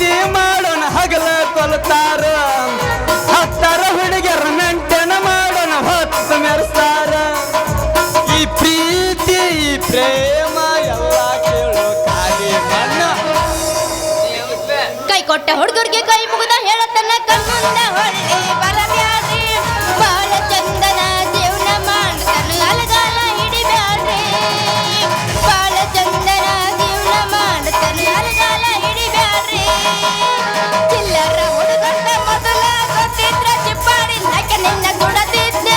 ಪ್ರೀತಿ ಮಾಡೋಣ ಹಗಲ ಕೊಲ್ತಾರ ಹತ್ತಾರ ಹುಡುಗಿಯರ ಮೆಂಟೆನ ಮಾಡೋಣ ಹೊತ್ತು ಮೆರೆಸ್ತಾರ ಈ ಪ್ರೀತಿ ಈ ಪ್ರೇಮ ಎಲ್ಲ ಕೇಳೋ ಖಾಲಿ ಮಣ್ಣ ಕೈ ಕೊಟ್ಟ ಹುಡುಗರಿಗೆ ಕೈ ಮುಗಿದ ಹೇಳತನ ಕಣ್ಮುಂದ ಹೊಳ್ಳಿ ಬರಬ್ಯಾಡ್ರಿ ಬಾಳ ಚಂದನ ಜೀವನ ಮಾಡ್ತಾನ ಅಲಗಾಲ ಹಿಡಿಬ್ಯಾಡ್ರಿ ಬಾಳ ಚಂದನ ಜೀವನ ಮಾಡ್ತಾನ ಅಲಗಾಲ ಹಿಡಿಬ್ಯಾಡ್ರಿ ಚಿಲ್ಲರ ಹುಡುಗಂತ ಮೊದಲ ಗೊತ್ತಿದ್ರ ಚಿಪ್ಪಾಡಿ ನಕ ನಿನ್ನ ಕೊಡದಿದ್ದ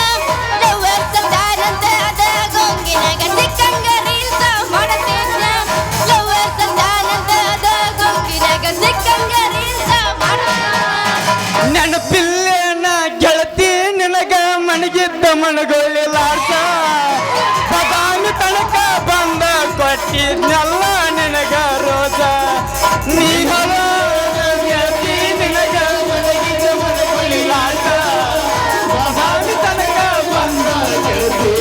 ಲವರ್ಸ್ ಅಂತಾನಂತ ಅದ ಗೊಂಗಿನಾಗ ಸಿಕ್ಕಂಗ ರೀಲ್ಸ ಮಾಡತಿದ್ದ ಲವರ್ಸ್ ಅಂತಾನಂತ ಅದ ಗೊಂಗಿನಾಗ ಸಿಕ್ಕಂಗ ರೀಲ್ಸ ನೆನಪಿಲ್ಲೇನ ಗೆಳತಿ ನಿನಗ ಮಣಗಿದ್ದ ಮಣಗೊಳ್ಳಿಲಾರ್ಸ ಬದಾಮಿ ತನಕ ಬಂದ ಕೊಟ್ಟಿದ್ನೆಲ್ಲ ನಿನಗ ರೋಜ ನೀ ಗೆಳತಿ ನಿನಗ ಮಣಗಿದ್ದ ಮಣಗೊಳ್ಳಿಲಾರ್ಸ ಬದಾಮಿ ತನಕ ಬಂದ ಗೆಳತಿ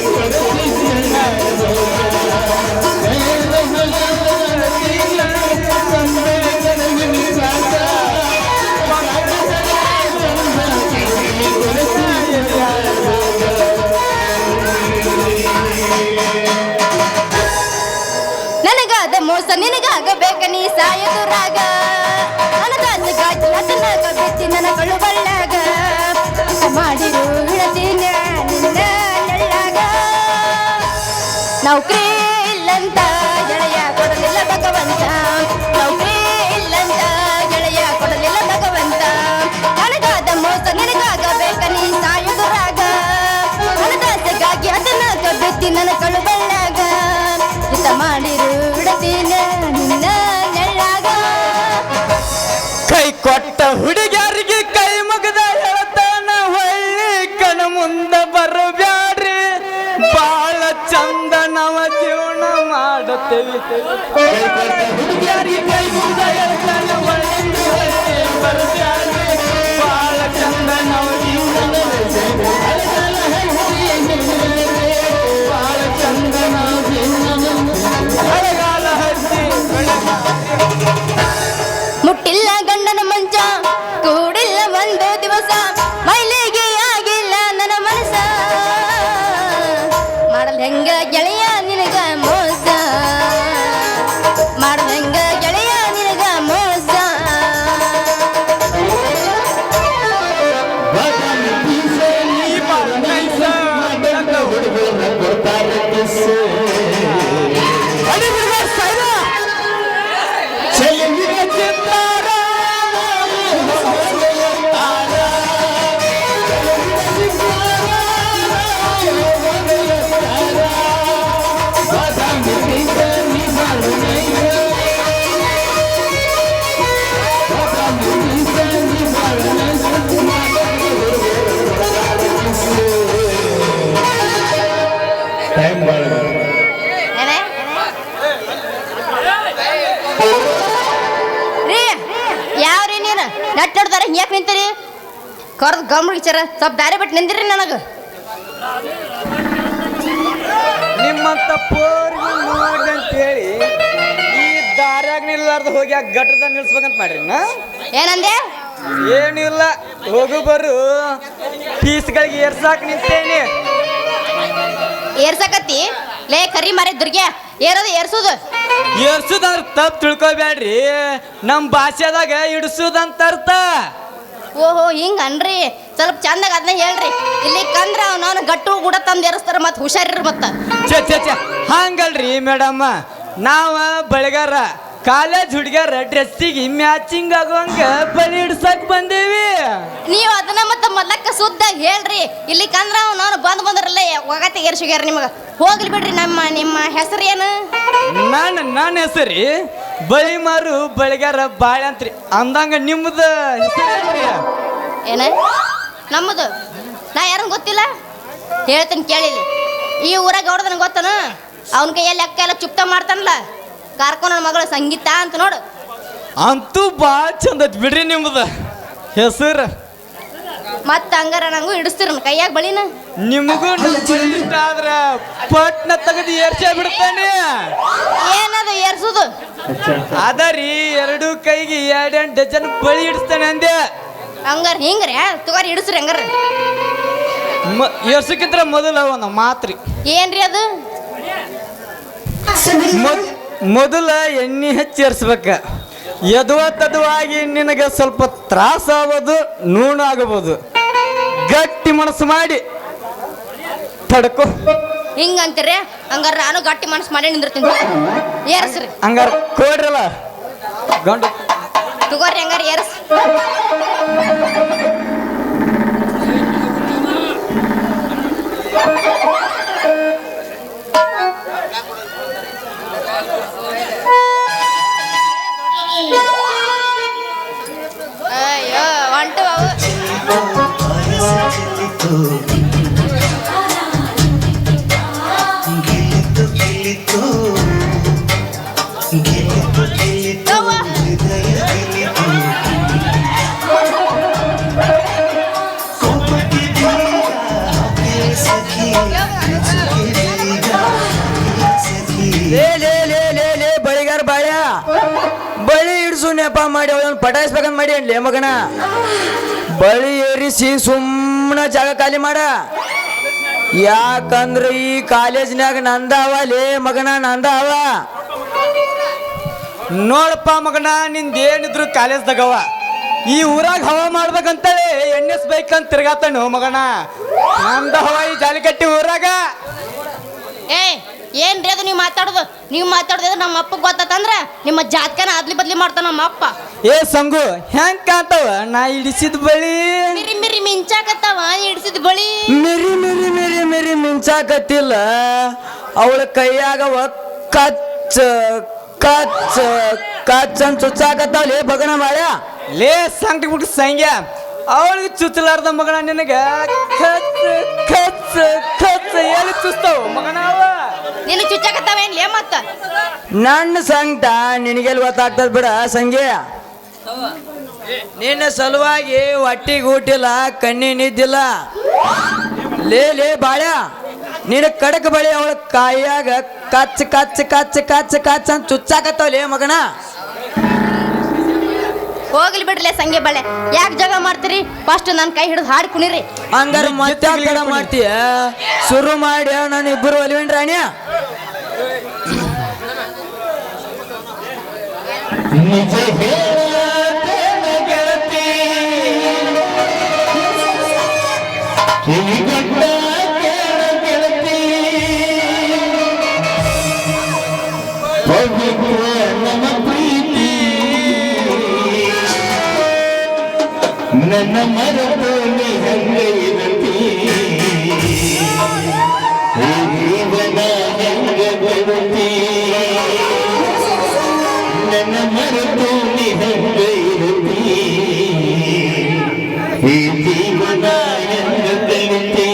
ನನಗಾದ ಮೋಸ ನಿನಗಾಗಬೇಕ ನೀ ಸಾಯದುರಾಗ ನನಗಾಸಗಾಗಿ ಅದನ್ನಾಗ ಬಿಚ್ಚಿ ನನ್ನ ಕಳು ಬಳ್ಳಾಗ ಮಾಡಿರು ಹಿಡತೀನಿ ನಿನ್ನ ನೆಳ್ಳಾಗ ನೌಕರಿ ಇಲ್ಲಂತ ಗೆಳೆಯ ಕೊಡಲಿಲ್ಲ ಭಗವಂತ ನೌಕರಿ ಇಲ್ಲಂತ ಗೆಳೆಯ ಕೊಡಲಿಲ್ಲ ಭಗವಂತ ನನಗಾದ ಮೋಸ ನಿನಗಾಗಬೇಕ ನೀ ಸಾಯದುರಾಗ ನನಗಾಸಗಾಗಿ ಅದನ್ನಾಗ ಬಿಚ್ಚಿ ನನ್ನ ಕಳು ಬಳ್ಳಾಗ ಹಿತ ಮಾಡಿರು ಬಿಡತೀನ ನಿನ್ನ ನೆಳ್ಳಾಗ ಕೈ ಕೊಟ್ಟ ಹುಡುಗಿಯರಿಗೆ ಕೈ ಮುಗದ ಹೇಳ್ತಾನ ಹೊಳ್ಳಿ ಕಣ ಮುಂದ ಬರಬ್ಯಾಡ್ರಿ ಬಾಳ ಚಂದ ನವ ಜೀವನ ಮಾಡುತ್ತೇವೆ ಹುಡುಗಿಯರಿಗೆ ಕೈ ಮುಗದ ಹೇಳ್ತಾನ ಹೊಳ್ಳಿ ಬರಬ್ಯಾಡ್ರಿ ಬಾಳ ಚಂದ ನವ ಜೀವನ ಬಾಳ ಚಂದ ನವ ಜೀವನ ಬರಗಾಲ ಹಚ್ಚಿ ಮುಟ್ಟಿಲ್ಲ ಗಂಡನ ಮಂಚ ಕೂಡಿಲ್ಲ ಒಂದು ದಿವಸ ಮೈಲಿಗೆ ಆಗಿಲ್ಲ ನನ್ನ ಮನಸ ಮಾಡಲ್ ಹೆಂಗ ಗೆಳೆಯ ನಿನಗ ಮೋಸ ಮಾಡಲ್ ಹೆಂಗ ಗೆಳೆಯ ನಿನಗ ಮೋಸ ಏನೇ? ರೀ ಯಾವ್ರಿ ನೀನು ನೆಟ್ ನೋಡ್ದಾರ ಯಾಕೆ ನಿಂತೀರಿ ಕರ್ದು ಗಮ್ರಿಚಾರ ಸ್ವಲ್ಪ ದಾರಿ ಬಿಟ್ಟು ನಿಂದಿರಿ ನನಗೆ ನಿಮ್ಮಂತ ಪೋರ್ಗಿ ನೋಡಿ ಅಂತೇಳಿ ಈ ದಾರ್ಯಾಗ ನಿಲ್ಲಾರ್ದು ಹೋಗಿ ಆ ಗಟ್ಟದ ನಿಲ್ಸ್ಬೇಕಂತ ಮಾಡ್ರಿ ನಾ ಏನಂದೆ ಏನಿಲ್ಲ ಹೋಗು ಬರು ಪೀಸ್ಗಳಿಗೆ ಏರ್ಸಾಕ್ ನಿಂತೇನಿ ಏರ್ಸಕತ್ತಿ ಲೇ ಕರಿ ಮಾರಿ ದುರ್ಗೆ ಏರೋದು ಏರ್ಸೋದು ಏರ್ಸುದಂದ್ರ ತಪ್ಪು ತಿಳ್ಕೊಬ್ಯಾಡ್ರಿ ನಮ್ಮ ಭಾಷೆದಾಗ ಇಡ್ಸುದಂತ ಅರ್ಥ ಓಹೋ ಹಿಂಗನ್ರಿ ಸ್ವಲ್ಪ ಚಂದಾಗ ಅದನ್ನ ಹೇಳ್ರಿ ಇಲ್ಲಿ ಕಂದ್ರ ಅವನವನು ಗಟ್ಟು ಕೂಡ ತಂದು ಏರಿಸ್ತಾರ ಮತ್ತೆ ಹುಷಾರಿರ್ರಿ ಮತ್ತೆ ಛೆ ಹಂಗಲ್ರಿ ಮೇಡಮ್ಮ ನಾವ ಬೆಳಗಾರ ಕಾಲೇಜ್ ಹುಡುಗ್ಯಾರ ಡ್ರೆಸ್ಸಿಗೆ ಮ್ಯಾಚಿಂಗ್ ಆಗುವಂಗ ಬಲಿ ಇಡ್ಸಕ್ ಬಂದೇವಿ ನೀವು ಅದನ್ನ ಮತ್ತೆ ಮೊದಲಕ್ಕ ಸುದ್ದಾಗ ಹೇಳ್ರಿ ಇಲ್ಲಿ ಕಂದ್ರ ಅವನವನು ಬಂದ್ರಲ್ಲ ಒಗತ್ತೆ ಏರ್ಸಿಗ್ಯಾರ ನಿಮಗೆ ಹೋಗ್ಲಿ ಬಿಡ್ರಿ ನಿಮ್ಮ ಹೆಸರು ಏನು ನನ್ನ ಹೆಸರಿ ಬಳಿ ಮಾರು ಬೆಳಗಾರ ಬಾಳೆ ಅಂತ್ರಿ ಅಂದಂಗ ನಿಮ್ದ ಹೆಸರೇನ್ರಿ ಏನ ನಮ್ಮದು ನಾ ಯಾರನ್ನ ಗೊತ್ತಿಲ್ಲ ಹೇಳ್ತೀನಿ ಕೇಳಿಲಿ ಈ ಊರಾಗ ಹೊಡೆದನ ಗೊತ್ತನ ಅವನ ಕೈಯಲ್ಲಿ ಲೆಕ್ಕ ಎಲ್ಲ ಚುಪ್ತ ಮಾಡ್ತಾನಲ್ಲ ಕಾರ್ಕೊಂಡ್ ನನ್ನ ಮಗಳು ಸಂಗೀತ ಅಂತ ನೋಡು ಅಂತೂ ಭಾಳ ಚಂದ ಬಿಡ್ರಿ ನಿಮ್ದ ಹೆಸರು ಮತ್ತ ಹಂಗಾರ ನಂಗೂ ಹಿಡಿಸ್ತಿರ ಕೈಯಾಗ ಬಳಿನ ನಿಮಗೂ ಇಷ್ಟ ಆದ್ರ ಪಟ್ನ ತೆಗೆದು ಏರ್ಸೇ ಬಿಡ್ತಾನೆ. ಏನದು ಏರ್ಸುದು? ಅದರಿ ಎರಡು ಕೈಗೆ 2 ಡಜನ್ ಬಳಿ ಇಡಿಸ್ತಾನೆ ಅಂದೆ. ಹಂಗಾರ ಹಿಂಗ್ರಿ ತುಗಾರಿ ಹಿಡಿಸ್ರಿ ಹಂಗಾರ. ಏರ್ಸಕ್ಕಿಂತ ಮೊದಲ ಒಂದು ಮಾತ್ರಿ. ಏನ್ರಿ ಅದು? ಮೊದಲ ಎಣ್ಣೆ ಹಚ್ಚಿ ಏರ್ಸ್ಬೇಕ. ಯದುವಾಗಿ ನಿನಗೆ ಸ್ವಲ್ಪ ತ್ರಾಸ ಆಗೋದು, ನೂಣ ಆಗಬಹುದು. ಗಟ್ಟಿ ಮನಸ್ಸು ಮಾಡಿ ತಡ್ಕೋ. ಹಿಂಗಂತೀರಿ? ಹಂಗಾರ ನಾನು ಗಟ್ಟಿ ಮನಸ್ಸು ಮಾಡಿ ನಿಂದಿರ್ತೀನಿ. ಏರ್ಸ್ರಿ ಹಂಗಾರ ಕೊಡ್ರಲ್ಲ ಗಂಡು ತುಗೋರಿ ಹಂಗಾರ ಏರ್ಸ್. ಅಯ್ಯೋ ಹೊಂಟು ಅವು. ಲೇ ಬಳಿಗಾರ ಬಾಳ್ಯ ಬಳಿ ಹಿಡ್ಸು ನೆಪ ಮಾಡಿ ಅವಳನ್ನು ಪಟಾಯಿಸ್ಬೇಕಂತ ಮಾಡಿ ಅನ್ಲೇ ಮಗನ. ಬಳಿ ಏರಿಸಿ ಸುಮ್ಮನೆ ಜಾಗ ಖಾಲಿ ಮಾಡ. ಯಾಕಂದ್ರೆ ಈ ಕಾಲೇಜ್ನಾಗ ನಂದಾವ ಲೇ ಮಗನ, ನಂದಾವ. ನೋಡಪ್ಪ ಮಗನ, ನಿಂದೇನಿದ್ರು ಕಾಲೇಜ್ದಾಗವ. ಈ ಊರಾಗ ಹವಾ ಮಾಡ್ಬೇಕಂತೇಳಿ NS ಬೈಕ್ ಅಂತ ತಿರ್ಗಾತಾನು ಮಗನ. ನಮ್ದ ಹವಾ ಈ ಜಾಲಿಕಟ್ಟಿ ಊರಾಗ. ಏನ್ರಿ ಅದು ನೀವು ಮಾತಾಡೋದು? ನೀವು ಮಾತಾಡೋದು ನಮ್ಮ ಅಪ್ಪಗೆ ಗೊತ್ತಂದ್ರ ನಿಮ್ಮ ಜಾತಕನ ಆದ್ಲಿ ಬದ್ಲಿ ಮಾಡ್ತಾನ ನಮ್ಮ ಅಪ್ಪ. ಏ ಸಂಗು, ಹೆಂಗ್ ಕಾಣ್ತಾವ ನಾ ಇಡಿಸಿದ ಬಳಿ? ಮಿರಿ ಮಿರಿ ಮಿಂಚಾಕತ್ತಾವ ಹಿಡಿಸಿದ ಬಳಿ. ಮಿರಿ ಮಿರಿ ಮಿರಿ ಮಿರಿ ಮಿಂಚಾಕತ್ತಿಲ್ಲ. ಅವಳ ಕೈಯಾಗ ಕಚ್ಚ ಕಚ್ಚ ಕಚ್ಚ ಅಂತ ಚುಚ್ಚಾಕತ್ತಾವಲೇ ಬಗಣ ಮಾಳ್ಯ. ಲೇ ಸಂಗಟಿ ಬಿಟ್ಟು ಸಂಗ್ಯ, ಅವಳಿಗೆ ಚುಚ್ಚಲಾರ್ದ ಮಗನ ನಿನಗ ಖಚ್ ಖಚ್ ಖಚ್ ಎಲ್ಲಿ ಚುಚ್ತಾವ ಮಗನ ಅವ? ನಿನ್ನ ಚುಚ್ಚಾಕತ್ತಾವೇನ್ಲೇ ಮತ್ತ? ನನ್ನ ಸಂಗಟ ನಿನಗೆಲ್ಲಿ ಗೊತ್ತಾಗ್ತದ ಬಿಡ ಸಂಗೆ. ನಿನ್ನ ಸಲುವಾಗಿ ಹೊಟ್ಟಿಗೆ ಊಟಿಲ್ಲ, ಕಣ್ಣಿ ನಿದ್ದಿಲ್ಲ. ಲೇ ಬಾಳ್ಯ, ನಿನ್ನ ಕಡಕ ಬಳಿ ಅವಳ ಕಾಯಾಗ ಕಚ್ಚ ಕಚ್ಚ ಕಚ್ಚ ಕಚ್ಚ ಕಚ್ಚ ಅಂತ ಚುಚ್ಚಾಕತ್ತಾವಲೇ ಮಗನ. ಹೋಗ್ಲಿ ಬಿಡ್ಲೆ ಸಂಗೆ ಬಳೆ, ಯಾಕೆ ಜಗಳ ಮಾಡ್ತೀರಿ? ಫಸ್ಟ್ ನನ್ನ ಕೈ ಹಿಡಿದು ಹಾಡಿ ಕುಣಿರಿ. ಹಂಗಾರ ಮತ್ತೆ ತಡ ಮಾಡ್ತೀಯ? ಶುರು ಮಾಡಿ ನಾನು ಇಬ್ಬರು ಒಲಿವೇನ್ ರಾಣ್ಯ. ನಿಜ ಹೇಳತೇನೆ ಗೆಳತಿ, ಕಿವಿಗೊಟ್ಟ ಕೇಳ ಗೆಳತಿ, ಪವಿತ್ರ ನಮ್ಮ ಪ್ರೀತಿ ನನ್ನ ಮರದು ನೀ ಹಂಗೆ ಇರತಿ, ಈ ಜೀವನ ಹೆಂಗೆ ಬರುತ್ತಿ, ನನ್ನ ಮರದು ನೀ ಹಂಗೆ ಇರತಿ, ಈ ಜೀವನ ಹೆಂಗೆ ಕಲಿತಿ.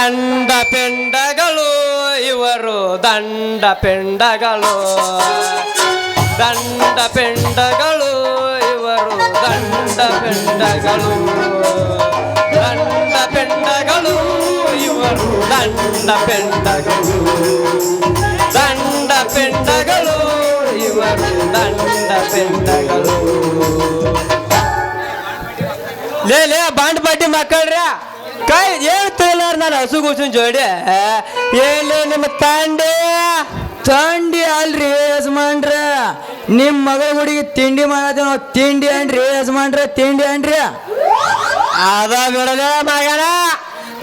ದಂಡ ಪಿಂಡಗಳು ಇವರು ದಂಡ ಪಿಂಡಗಳು ದಂಡ ಪಿಂಡಗಳು ಇವರು ದಂಡ ಪಿಂಡಗಳು ದಂಡ ಪಿಂಡಗಳು ಇವರು ದಂಡ ಪಿಂಡಗಳು ದಂಡ ಪಿಂಡಗಳು ಇವರು ದಂಡ ಪಿಂಡಗಳು ಲೇ ಬಾಂಡ್ ಬಡ್ಡಿ ಮಕ್ಕಳ್ರ ಕೈ ಹೇಳ್ತಿಲ್ಲಾರ ನಾನು ಹಸುಗೂಸಿನ ಜೋಡಿ ಹೇಳಿ ನಿಮ್ಮ ತಂಡಿ ಅಲ್ರಿ ಯಜಮಾನ್ರ ನಿಮ್ಮ ಮಗಳ ಹುಡುಗಿ ತಿಂಡಿ ಮಾಡತ್ತೆ ನಾವು ತಿಂಡಿ ಅನ್ರಿ ಯಜಮಾನ್ರ ತಿಂಡಿ ಅನ್ರಿ ಅದ ಬಿಡಲೆ ಮಗನ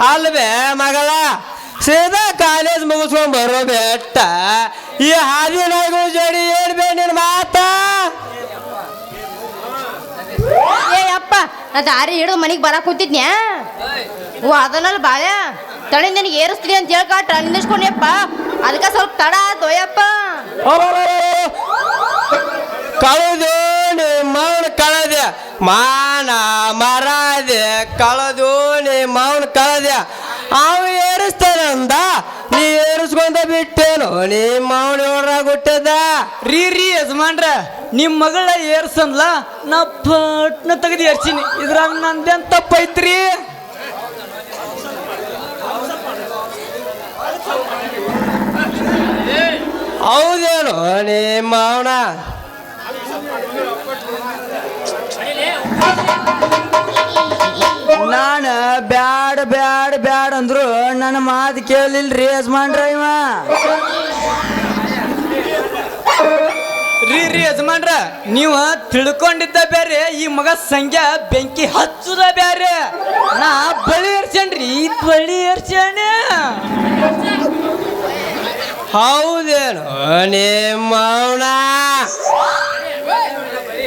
ಅಲ್ವೇ ಮಗಳ ಸೀದಾ ಕಾಲೇಜ್ ಮುಗಿಸ್ಕೊಂಡ್ ಬರೋ ಬೆಟ್ಟ ಈ ಹಾದಿ ನಾಯಿಗಳ ಜೋಡಿ ಹೇಳ್ಬೇ ನಿನ್ ಮಾತಾ ಏ ಅಪ್ಪ ನಾ ದಾರಿ ಹಿಡಿದು ಮನೆಗೆ ಬರಕ್ ಕೂತಿದ್ನ್ಯಾ ಓ ಅದನ್ನಲ್ಲಿ ಬಾಳೆ ತಳಿ ನನಗೆ ಏರಿಸ್ತೀನಿ ಅಂತ ಹೇಳ್ಕಾಟ್ರ ನಿಂದಿಸ್ಕೊಂಡ್ಯಪ್ಪ ಅದಕ್ಕೆ ಸ್ವಲ್ಪ ತಡ ಆತೋಯಪ್ಪ ಕಳೆದು ಮೌನ ಕಳೆದೆ ಮಾನ ಮರಾದೆ ಕಳೆದು ಮೌನ ಕಳೆದೆ ಅವ ಏರಿಸ್ತಾನಂದ ನೀ ಏರಿಸ್ಕೊಂಡ ಬಿಟ್ಟೇನು ನೀ ಮೌನ ಹೊರಗುಟ್ಟದ ರೀ ಯಜಮಾನ್ರ ನಿಮ್ಮ ಮಗಳ ಏರ್ಸನ್ಲ ನಾ ಪಟ್ನ ತೆಗೆದು ಏರ್ಸಿನಿ ಇದ್ರಾಗ ನಂದೇನ್ ತಪ್ಪೈತ್ರಿ ಹೌದೇನು ನಿಮ್ಮ ಅವನ ನಾನು ಬ್ಯಾಡ ಬ್ಯಾಡ ಬ್ಯಾಡ ಅಂದ್ರು ನನ್ನ ಮಾತು ಕೇಳಿಲ್ರಿ ಯಜಮಾನ್ರ ಇವ ರೀ ಯಜಮಾನ್ರ ನೀವ ತಿಳ್ಕೊಂಡಿದ್ದ ಬೇರೆ ಈ ಮಗ ಸಂಖ್ಯಾ ಬೆಂಕಿ ಹಚ್ಚುದ ಬೇರೆ ನಾ ಬಳಿ ಏರ್ಸೇನ್ರಿ ಬಳಿ ಏರ್ಸೇನೆ ಹೌದೇನು ನಿಮ್ಮ ಅವನ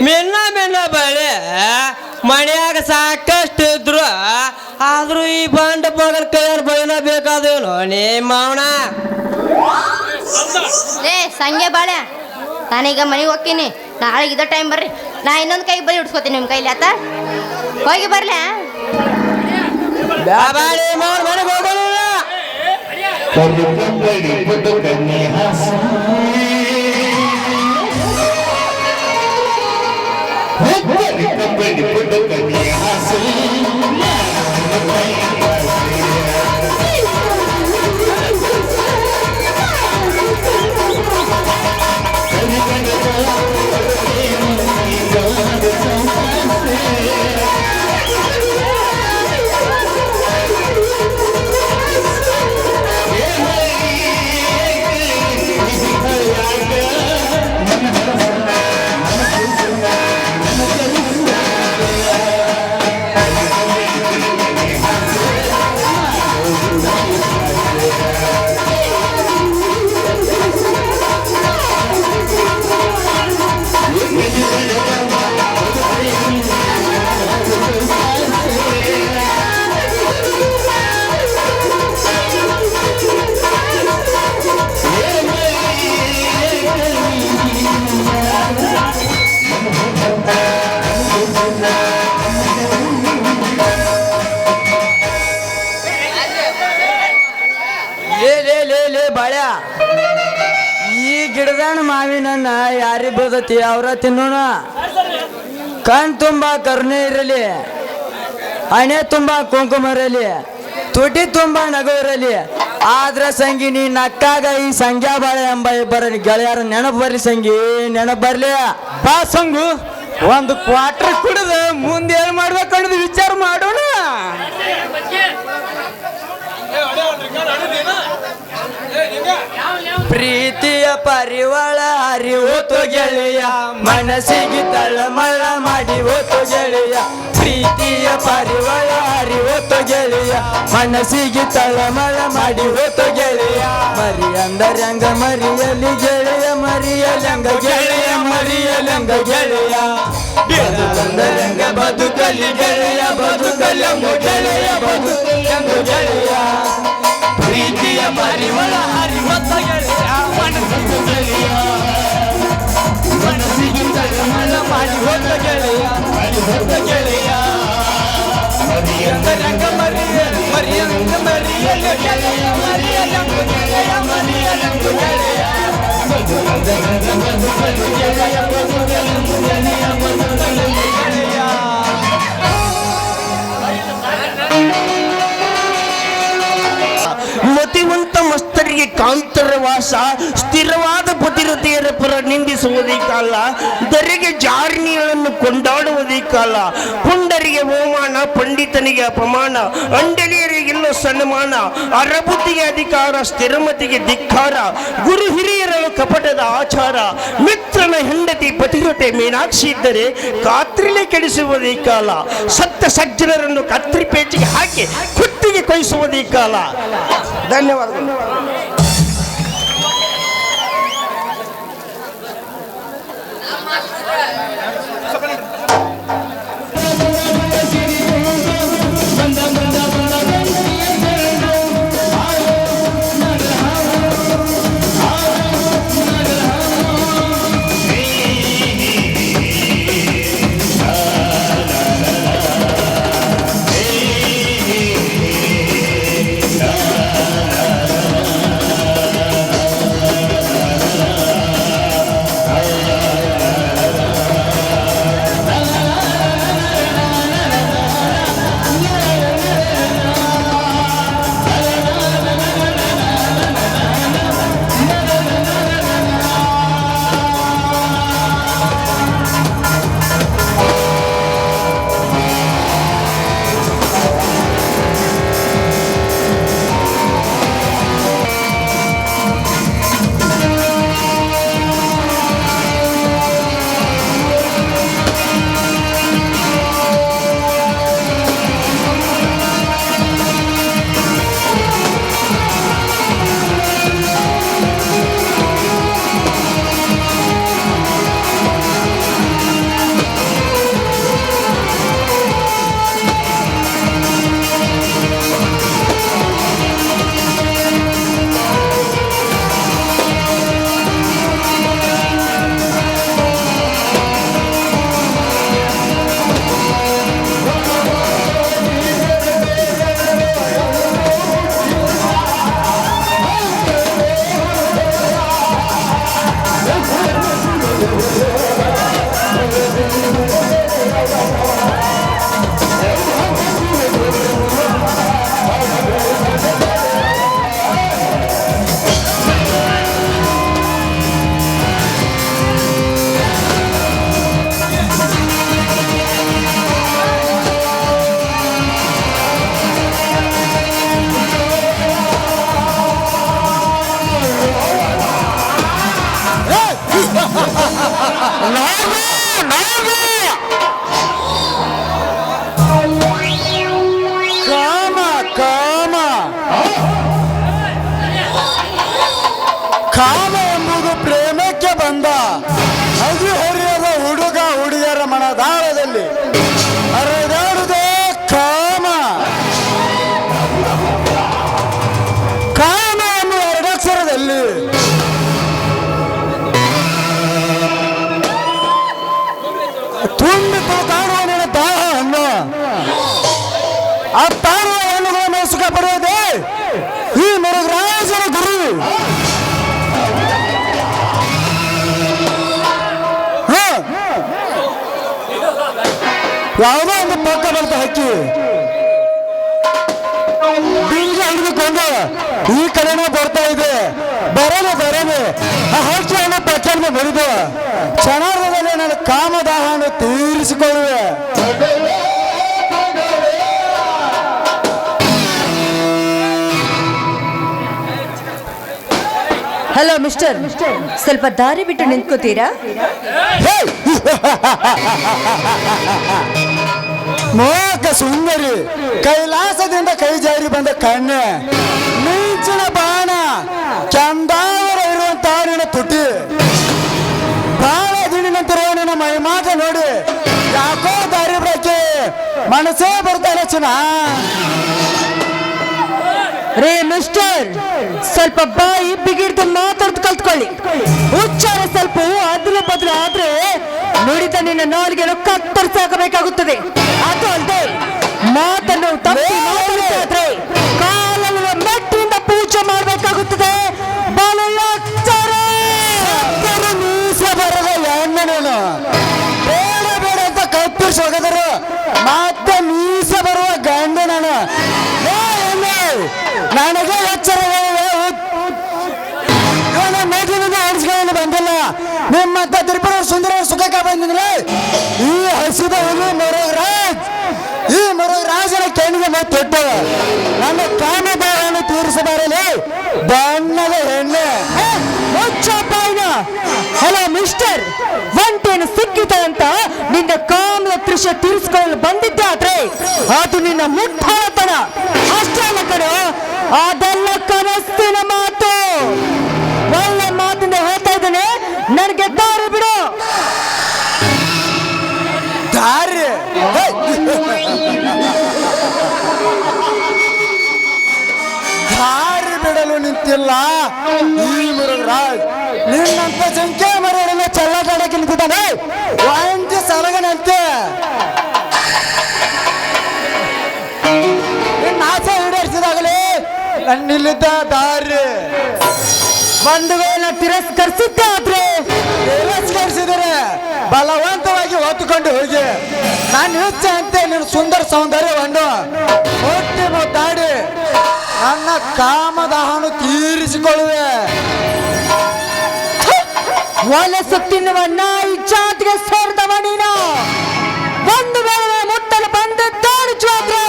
ಮಿನ್ನ ಬಳೆ ಮನ್ಯಾಗ ಸಾಕಷ್ಟು ಇದ್ರು ಆದ್ರೂ ಈ ಬಂಡ ಬಗಲ್ ಕೈಯಾರ ಬಳಿನ ಬೇಕಾದೇನು ನಿಮ್ಮ ಅವನ ಏ ಸಂಗೆ ಬಾಳೆ ನಾನೀಗ ಮನೆಗೆ ಹೋಗ್ತೀನಿ ನಾಳೆಗೆ ಇದೇ ಟೈಮ್ ಬರ್ರಿ ನಾ ಇನ್ನೊಂದು ಕೈಗೆ ಬರೀ ಹಿಡ್ಸ್ಕೊತೀನಿ ನಿಮ್ಮ ಕೈಲಿ ಆತ ಹೋಗಿ ಬರ್ಲೆ ಬಾಬಾಡಿ ಮನೆಗೆ ಹೋಗೋಣ ಕರುಕಂಬಳಿ ಪುಟ್ಟು ಕನ್ಯೆ ಹಾಸ ಕರುಕಂಬಳಿ ಪುಟ್ಟು ಕನ್ಯೆ ಹಾಸ ಲೇ ಬಾಳ್ಯ ಈ ಗಿಡದಾನ ಮಾವಿನನ್ನ ಯಾರಿಗೆ ಬೀಳ್ತತಿ ಅವ್ರ ತಿನ್ನೋಣ ಕಣ್ ತುಂಬಾ ಕರುಣೆ ಇರಲಿ ಹಣೆ ತುಂಬಾ ಕುಂಕುಮ ಇರಲಿ ತುಟಿ ತುಂಬಾ ನಗು ಇರಲಿ ಆದ್ರ ಸಂಗಿ ನೀ ನಕ್ಕಾಗ ಈ ಸಂಗ್ಯಾ ಬಾಳೆ ಎಂಬ ಇಬ್ಬರ ಗೆಳೆಯರ ನೆನಪು ಬರ್ಲಿ ಸಂಗಿ ನೆನಪು ಬರ್ಲಿ ಬಾ ಸಂಗು ಒಂದು ಕ್ವಾರ್ಟರ್ ಕುಡಿದು ಮುಂದೆ ಏನ್ ಮಾಡ್ಬೇಕು ಅನ್ನೋದು ವಿಚಾರ ಮಾಡೋಣ ಪ್ರೀತಿಯ ಪರಿವಾಳ ಹರಿವೋತು ಗೆಳೆಯ ಮನಸ್ಸಿಗೆ ತಳಮಳ ಮಾಡಿ ಹೋತು ಗೆಳೆಯ ಪ್ರೀತಿಯ ಪರಿವಾಳ ಹರಿವೋತು ಗೆಳೆಯ ಮನಸ್ಸಿಗೆ ತಳಮಳ ಮಾಡಿ ಹೋತು ಗೆಳೆಯ ಮರಿ ಅಂದರಂಗ ಮರಿಯಲಿ ಗೆಳೆಯ ಮರಿಯಲಂಗ ಗೆಳೆಯ ಮರಿಯಲಂಗ ಗೆಳೆಯ ಬದುಕಂದರಂಗ ಬದುಕಲಿ ಗೆಳೆಯ ಬದುಕಲಂಗ ಗೆಳೆಯ ಬದುಕಲಂಗ ಗೆಳೆಯ ಪ್ರೀತಿಯ ಪರಿಮಳ ಹರಿವತ್ತ ಗೆಳೆಯ ಮನಸ್ಸಿಗೆ ಗೆಳೆಯ ಮನಸ್ಸಿಗೆ ತಳಮಳ ಮಾಡಿ ಹೋದ ಗೆಳೆಯ ಹೋದ ಗೆಳೆಯ ಮರಿಯಂಗ ರಂಗ ಮರಿಯಂಗ ಮರಿಯಲ್ಲ ಮತಿವಂತ ಮಸ್ತರಿಗೆ ಕಾಂತರ ವಾಸ, ಸ್ಥಿರವಾದ ಪತಿರತೆಯರ ಪರ ನಿಂದಿಸುವುದೇ ಕಾಲ, ದರೆಗೆ ಜಾರಿಣಿಗಳನ್ನು ಕೊಂಡಾಡುವುದೇ ಕಾಲ. ಪುಂಡರಿಗೆ ಅವಮಾನ, ಪಂಡಿತನಿಗೆ ಅಪಮಾನ, ಅಂಡಲಿಯರಿಗೆಲ್ಲ ಸನ್ಮಾನ, ಅರಬುದ್ಧಿಗೆ ಅಧಿಕಾರ, ಸ್ಥಿರಮತಿಗೆ ಧಿಕ್ಕಾರ, ಗುರು ಹಿರಿಯರಲು ಕಪಟದ ಆಚಾರ. ಮಿತ್ರನ ಹೆಂಡತಿ ಪತಿರತೆ ಮೀನಾಕ್ಷಿ ಇದ್ದರೆ ಕಾತ್ರಿಲೆ ಕೆಡಿಸುವುದೇ ಕಾಲ. ಸತ್ತ ಸಜ್ಜನರನ್ನು ಕತ್ರಿ ಪೇಚಿಗೆ ಹಾಕಿ ಕುತ್ತಿಗೆ ಕೊಯ್ಸುವುದೇ ಕಾಲ. ಧನ್ಯವಾದಗಳು. ಕಾಮ ಎಂಬುದು ಪ್ರೇಮಕ್ಕೆ ಬಂದ ಹದಿಹರಿಯದ ಹುಡುಗ ಹುಡುಗಿಯರ ಮನದಾಳದಲ್ಲಿ ಹರಿದಾಡುವುದೇ ಕಾಮ. ಕಾಮ ಎಂಬುವ ಎರಡಕ್ಷರದಲ್ಲಿ ತುಂಬಿ ಕಾಣುವ ನಿನ್ನ ದಾಹವನ್ನು ಆ ತಾಳುವ ಹೆಣ್ಣುಗಳನ್ನು ಸುಖ ಪಡೆಯುವುದೇ ಈ ಮೃಗರಾಜರ ಗುರು. ಯಾವುದೋ ಒಂದು ಪಕ್ಕ ಬರ್ತ ಹಕ್ಕಿ ಬಿಂಗಿ ಹಿಡಿದುಕೊಂಡು ಈ ಕಡೆನೇ ಬರ್ತಾ ಇದೆ. ಬರನೆ ಆ ಹಕ್ಕಿಯನ್ನು ಪಕ್ಕನ್ನು ಬರಿದು ಕ್ಷಣಾರ್ಧದಲ್ಲಿ ನನ್ನ ಕಾಮದಾಹವನ್ನು ತೀರಿಸಿಕೊಳ್ಳುವೆ. ಹಲೋ ಮಿಸ್ಟರ್, ಸ್ವಲ್ಪ ದಾರಿ ಬಿಟ್ಟು ನಿಂತ್ಕೋತೀರಾ? ಮೋಕ ಸುಂದರಿ, ಕೈಲಾಸದಿಂದ ಕೈ ಜಾರಿ ಬಂದ ಕಣ್ಣೆ, ಮಿಂಚಿನ ಬಾಣ, ಚಂದಾವರ ಇರುವಂತ ನಿನ್ನ ತುಟಿ, ಬಾಳ ದಿನಿನಂತಿರುವ ನಿನ್ನ ಮೈಮಾಟ ನೋಡಿ ಯಾಕೋ ದಾರಿ ಬಿಡಕ್ಕೆ ಮನಸ್ಸೇ ಬರ್ತಾರೆ ಚಿನ್ನ. ರೇ ಮಿಸ್ಟರ್, ಸ್ವಲ್ಪ ಬಾಯಿ ಬಿಗಿಡ್ದು ಮಾತಾಡ್ದು ಕಲ್ತ್ಕೊಳ್ಳಿ. ಉಚ್ಚಾರ ಸ್ವಲ್ಪ ಅದ್ರ ಬದ್ರ ಆದ್ರೆ ನುಡಿದ ನಿನ್ನ ನಾಲಿಗೆಯನ್ನು ಕತ್ತರಿಸಾಕಬೇಕಾಗುತ್ತದೆ. ಅದು ಅಲ್ಲದೆ ಮಾತನ್ನು ತಪ್ಪಿ ಮಾತಾಡಿದ್ರೆ ಕಾಲನ್ನು ಮೆಟ್ಟಿನಿಂದ ಪೂಜೆ ಮಾಡಬೇಕಾಗುತ್ತದೆ. ಬಾಲ ತೋರಿಸಿ ಹೋಗದರು ಮತ್ತೆ ಮೀಸೆ ಬರುವ ಗಂಡ ನಾನು ನನಗೆ ಎಚ್ಚರ ಮೇಟಿನಿಂದ ಆಡಿಸ್ಕೊಂಡು ಬಂದಿಲ್ಲ ನಿಮ್ಮಂತ ತಿರುಪತಿ ಸುಂದರ ಸುಖಕ್ಕೆ ಬಂದಿದ್ರೆ ಈ ಹಸಿದ ಹುಲಿ ಮುರುಘರಾಜ್ ಈ ಮುರುಘರಾಜನ ಕೆಣಿಗೆ ಮತ್ತಿಟ್ಟು ನನ್ನ ಕಾಮದಾರವನ್ನು ತೀರಿಸಬಾರಲಿ ಬಣ್ಣದ ಹೆಣ್ಣೆ ಹಲೋ ಮಿಸ್ಟರ್ ಒಂಟೇನು ಸಿಕ್ಕಿತ ಅಂತ ನಿನ್ನ ಕಾಮದ ದೃಶ್ಯ ತೀರಿಸಿಕೊಳ್ಳಲು ಬಂದಿದ್ದೆ ಆದ್ರೆ ಅದು ನಿನ್ನ ಮುಟ್ಟಾಳತನ ಅಷ್ಟೇ ಅಲ್ಲ ಕಣೋ ಅದೆಲ್ಲ ಕನಸಿನ ಮಾತು ಒಳ್ಳೆ ಮಾತಿಂದ ಹೇಳ್ತಾ ಇದ್ದೇನೆ ನನಗೆ ದಾರಿ ಬಿಡು ದಾರಿ ದಾರಿ ಬಿಡಲು ನಿಂತಿಲ್ಲ ಈ ಮುರುಘರಾಜ್ ನಿನ್ನಂತ ಸಂಖ್ಯೆ ಮರೆಯಲ್ಲ ಚಳ್ಳಕಾಡಕ್ಕೆ ನಿಂತಿದ್ದಾನೆ ಒಂಟಿ ಸಲಗನಂತೆ ನಿನ್ನ ಆಸೆ ಈಡೇರಿಸಿದಾಗಲೇ ನನ್ನಿಲ್ಲಿದ್ದ ದಾರಿ ಬಂಧುಗಳನ್ನ ತಿರಸ್ಕರಿಸಿದ್ದೆ ಆದ್ರೆ ತಿರಸ್ಕರಿಸಿದರೆ ಬಲವಂತವಾಗಿ ಹೊತ್ತುಕೊಂಡು ಹೋಗಿ ನಾನು ಇಚ್ಛೆ ಅಂತೆ ನಿನ್ನ ಸುಂದರ ಸೌಂದರ್ಯವನ್ನು ಹೊಟ್ಟಿ ಮುದ್ದಾಡಿ ನನ್ನ ಕಾಮದಾಹವನ್ನು ತೀರಿಸಿಕೊಳ್ಳುವೆ ಹೊಲಸು ತಿನ್ನುವ ನಾಯಿ ಜಾತಿಗೆ ಸೇರಿದವ ನೀನು ಒಂದು ವೇಳೆ ಮುಟ್ಟಲು ಬಂದಿದ್ದಾರು ಜಾತ್ರೆ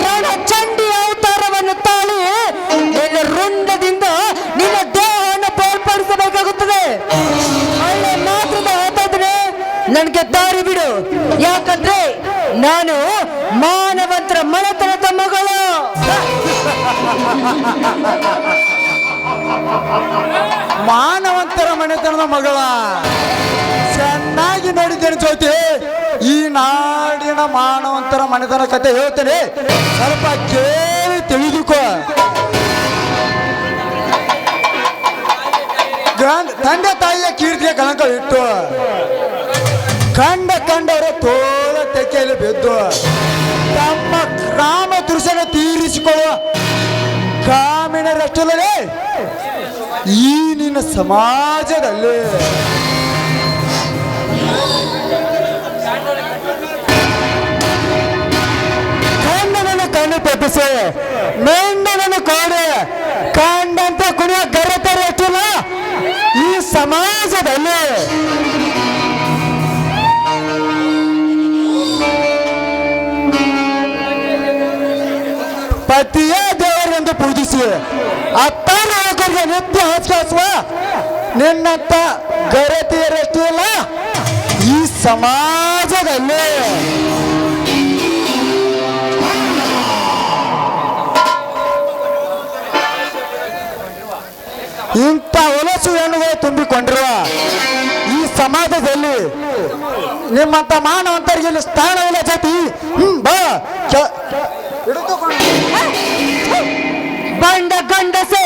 ರಣ ಚಂಡಿ ಅವತಾರವನ್ನು ತಾಳಿ ನಿನ್ನ ರುಂಡದಿಂದ ನಿನ್ನ ದೇಹವನ್ನು ಬೇರ್ಪಡಿಸಬೇಕಾಗುತ್ತದೆ ಒಳ್ಳೆ ಮಾತ್ರದಿಂದ ಹೇಳ್ತಾ ಇದ್ದೇನೆ ನನಗೆ ದಾರಿ ಬಿಡು ಯಾಕಂದ್ರೆ ನಾನು ಮಾನವಂತರ ಮನೆತನದ ಮಗಳು ಮಾನವಂತರ ಮನೆತನದ ಮಗಳ ಚೆನ್ನಾಗಿ ನೋಡಿದ್ದೇನೆ ಜ್ಯೋತಿ ಈ ನಾಡಿನ ಮಾನವಂತರ ಮನೆತನ ಕತೆ ಹೇಳ್ತೇನೆ ಸ್ವಲ್ಪ ಕೇಳಿ ತಿಳಿದುಕೋ ತಂದೆ ತಾಯಿಯ ಕೀರ್ತಿಗೆ ಕಳಂಕ ಇಟ್ಟು ಕಂಡವರ ತೋಳ ತೆಕ್ಕೆಯಲ್ಲಿ ಬಿದ್ದು ತಮ್ಮ ಕಾಮ ದೃಶ್ಯನ ತೀರಿಸಿಕೊಳ್ಳುವ ಕಾಮಿನರಷ್ಟಲ್ಲದೆ ಈ ನಿನ್ನ ಸಮಾಜದಲ್ಲಿ ಕಂಡನನ್ನು ಕಣ್ಣು ತಪ್ಪಿಸಿ ಮೆಂಡನನ್ನು ಕೋಡೆ ಕಂಡಂತ ಕುಣಿಯ ಗರತಾರೆ ಅಷ್ಟಿಲ್ಲ ಈ ಸಮಾಜದಲ್ಲಿ ಪತಿಯ ದೇವರೆಂದು ಪೂಜಿಸಿ ಅತ್ತಾರ ನಿತ್ಯ ಹಚ್ಚಿಸುವ ನಿನ್ನಂತ ಗರತಿಯರಷ್ಟೇ ಇಲ್ಲ ಈ ಸಮಾಜದಲ್ಲಿ ಇಂಥ ಹೊಲಸು ಹೆಣ್ಣುಗಳು ತುಂಬಿಕೊಂಡಿರುವ ಈ ಸಮಾಜದಲ್ಲಿ ನಿಮ್ಮಂತ ಮಾನವಂತರಿಗೆ ಇಲ್ಲಿ ಸ್ಥಾನವಿಲ್ಲ ಜಾತಿ ಬಂಡ ಗಂಡಸೆ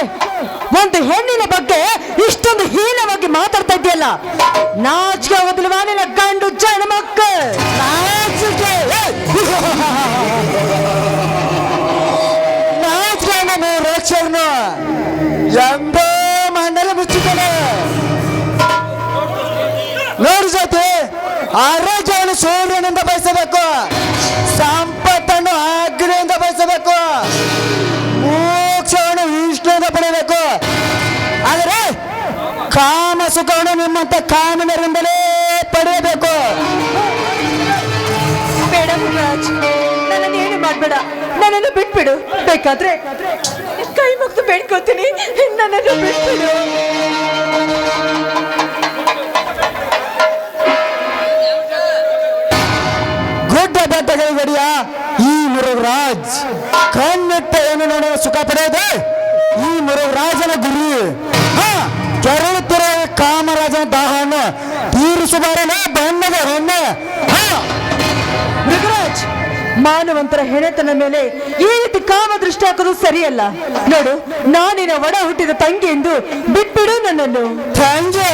ಒಂದು ಹೆಣ್ಣಿನ ಬಗ್ಗೆ ಇಷ್ಟೊಂದು ಹೀನವಾಗಿ ಮಾತಾಡ್ತಾ ಇದೆಯಲ್ಲ ನಾಚಿಕೆ ಆಗೋದಿಲ್ವಾ ನಿನ್ನ ಗಂಡು ಜನ ಮಕ್ಕಳು ನಾಚಿಕೆ ರಕ್ಷಣೆ ಎಂಬೋ ಮಂಡಲ ಮುಚ್ಚಿದ್ದಾನೆ ನೋಡಿ ಜೊತೆ ಆರೋಗ್ಯವನ್ನು ಸೂರ್ಯನಿಂದ ಬಯಸಬೇಕು ಸಂಪತ್ತನ್ನು ಅಗ್ನಿಯಿಂದ ಬಯಸಬೇಕು ಮೋಕ್ಷವನ್ನು ವಿಷ್ಣುವಿಂದ ಪಡೆಯಬೇಕು ಆದರೆ ಕಾಮ ಸುಖವನ್ನು ನಿಮ್ಮಂತ ಕಾಮನರಿಂದಲೇ ಪಡೆಯಬೇಕು. ಬೇಡ ಮುರಾಜ್, ನನ್ನನ್ನು ಏನು ಮಾಡಬೇಡ, ನನ್ನನ್ನು ಬಿಟ್ಬಿಡು. ಬೇಕಾದ್ರೆ ಕೈ ಮುಗ್ದು ಬೇಡ್ಕೊತೀನಿ, ನನ್ನನ್ನು ಬಿಟ್ಬಿಡು. ಗುಡ್ಡ ಬೆಟ್ಟಗಳ ಗಡಿಯ ಈ ಮುರುಘರಾಜ್ ಕಣ್ಣಿಟ್ಟ ಏನು ನೋಡುವ ಸುಖ ಪಡೆಯದೆ ಈ ಮುರುಘರಾಜನ ಗುರಿ ಕೆರಳುತ್ತಿರುವ ಕಾಮರಾಜನ ದಾಹವನ್ನು ತೀರಿಸಬಾರನೆ ಬಣ್ಣದ ಹೆಣ್ಣೆ. ಮೃಗರಾಜ್, ಮಾನವಂತರ ಹೆಣೆತನ ಮೇಲೆ ಈ ರೀತಿ ಕಾಮ ದೃಷ್ಟಿ ಹಾಕೋದು ಸರಿಯಲ್ಲ. ನೋಡು, ನಾನಿನ ಒಡ ಹುಟ್ಟಿದ ತಂಗಿ ಎಂದು ಬಿಟ್ಬಿಡು ನನ್ನನ್ನು. ತಂಗಿ,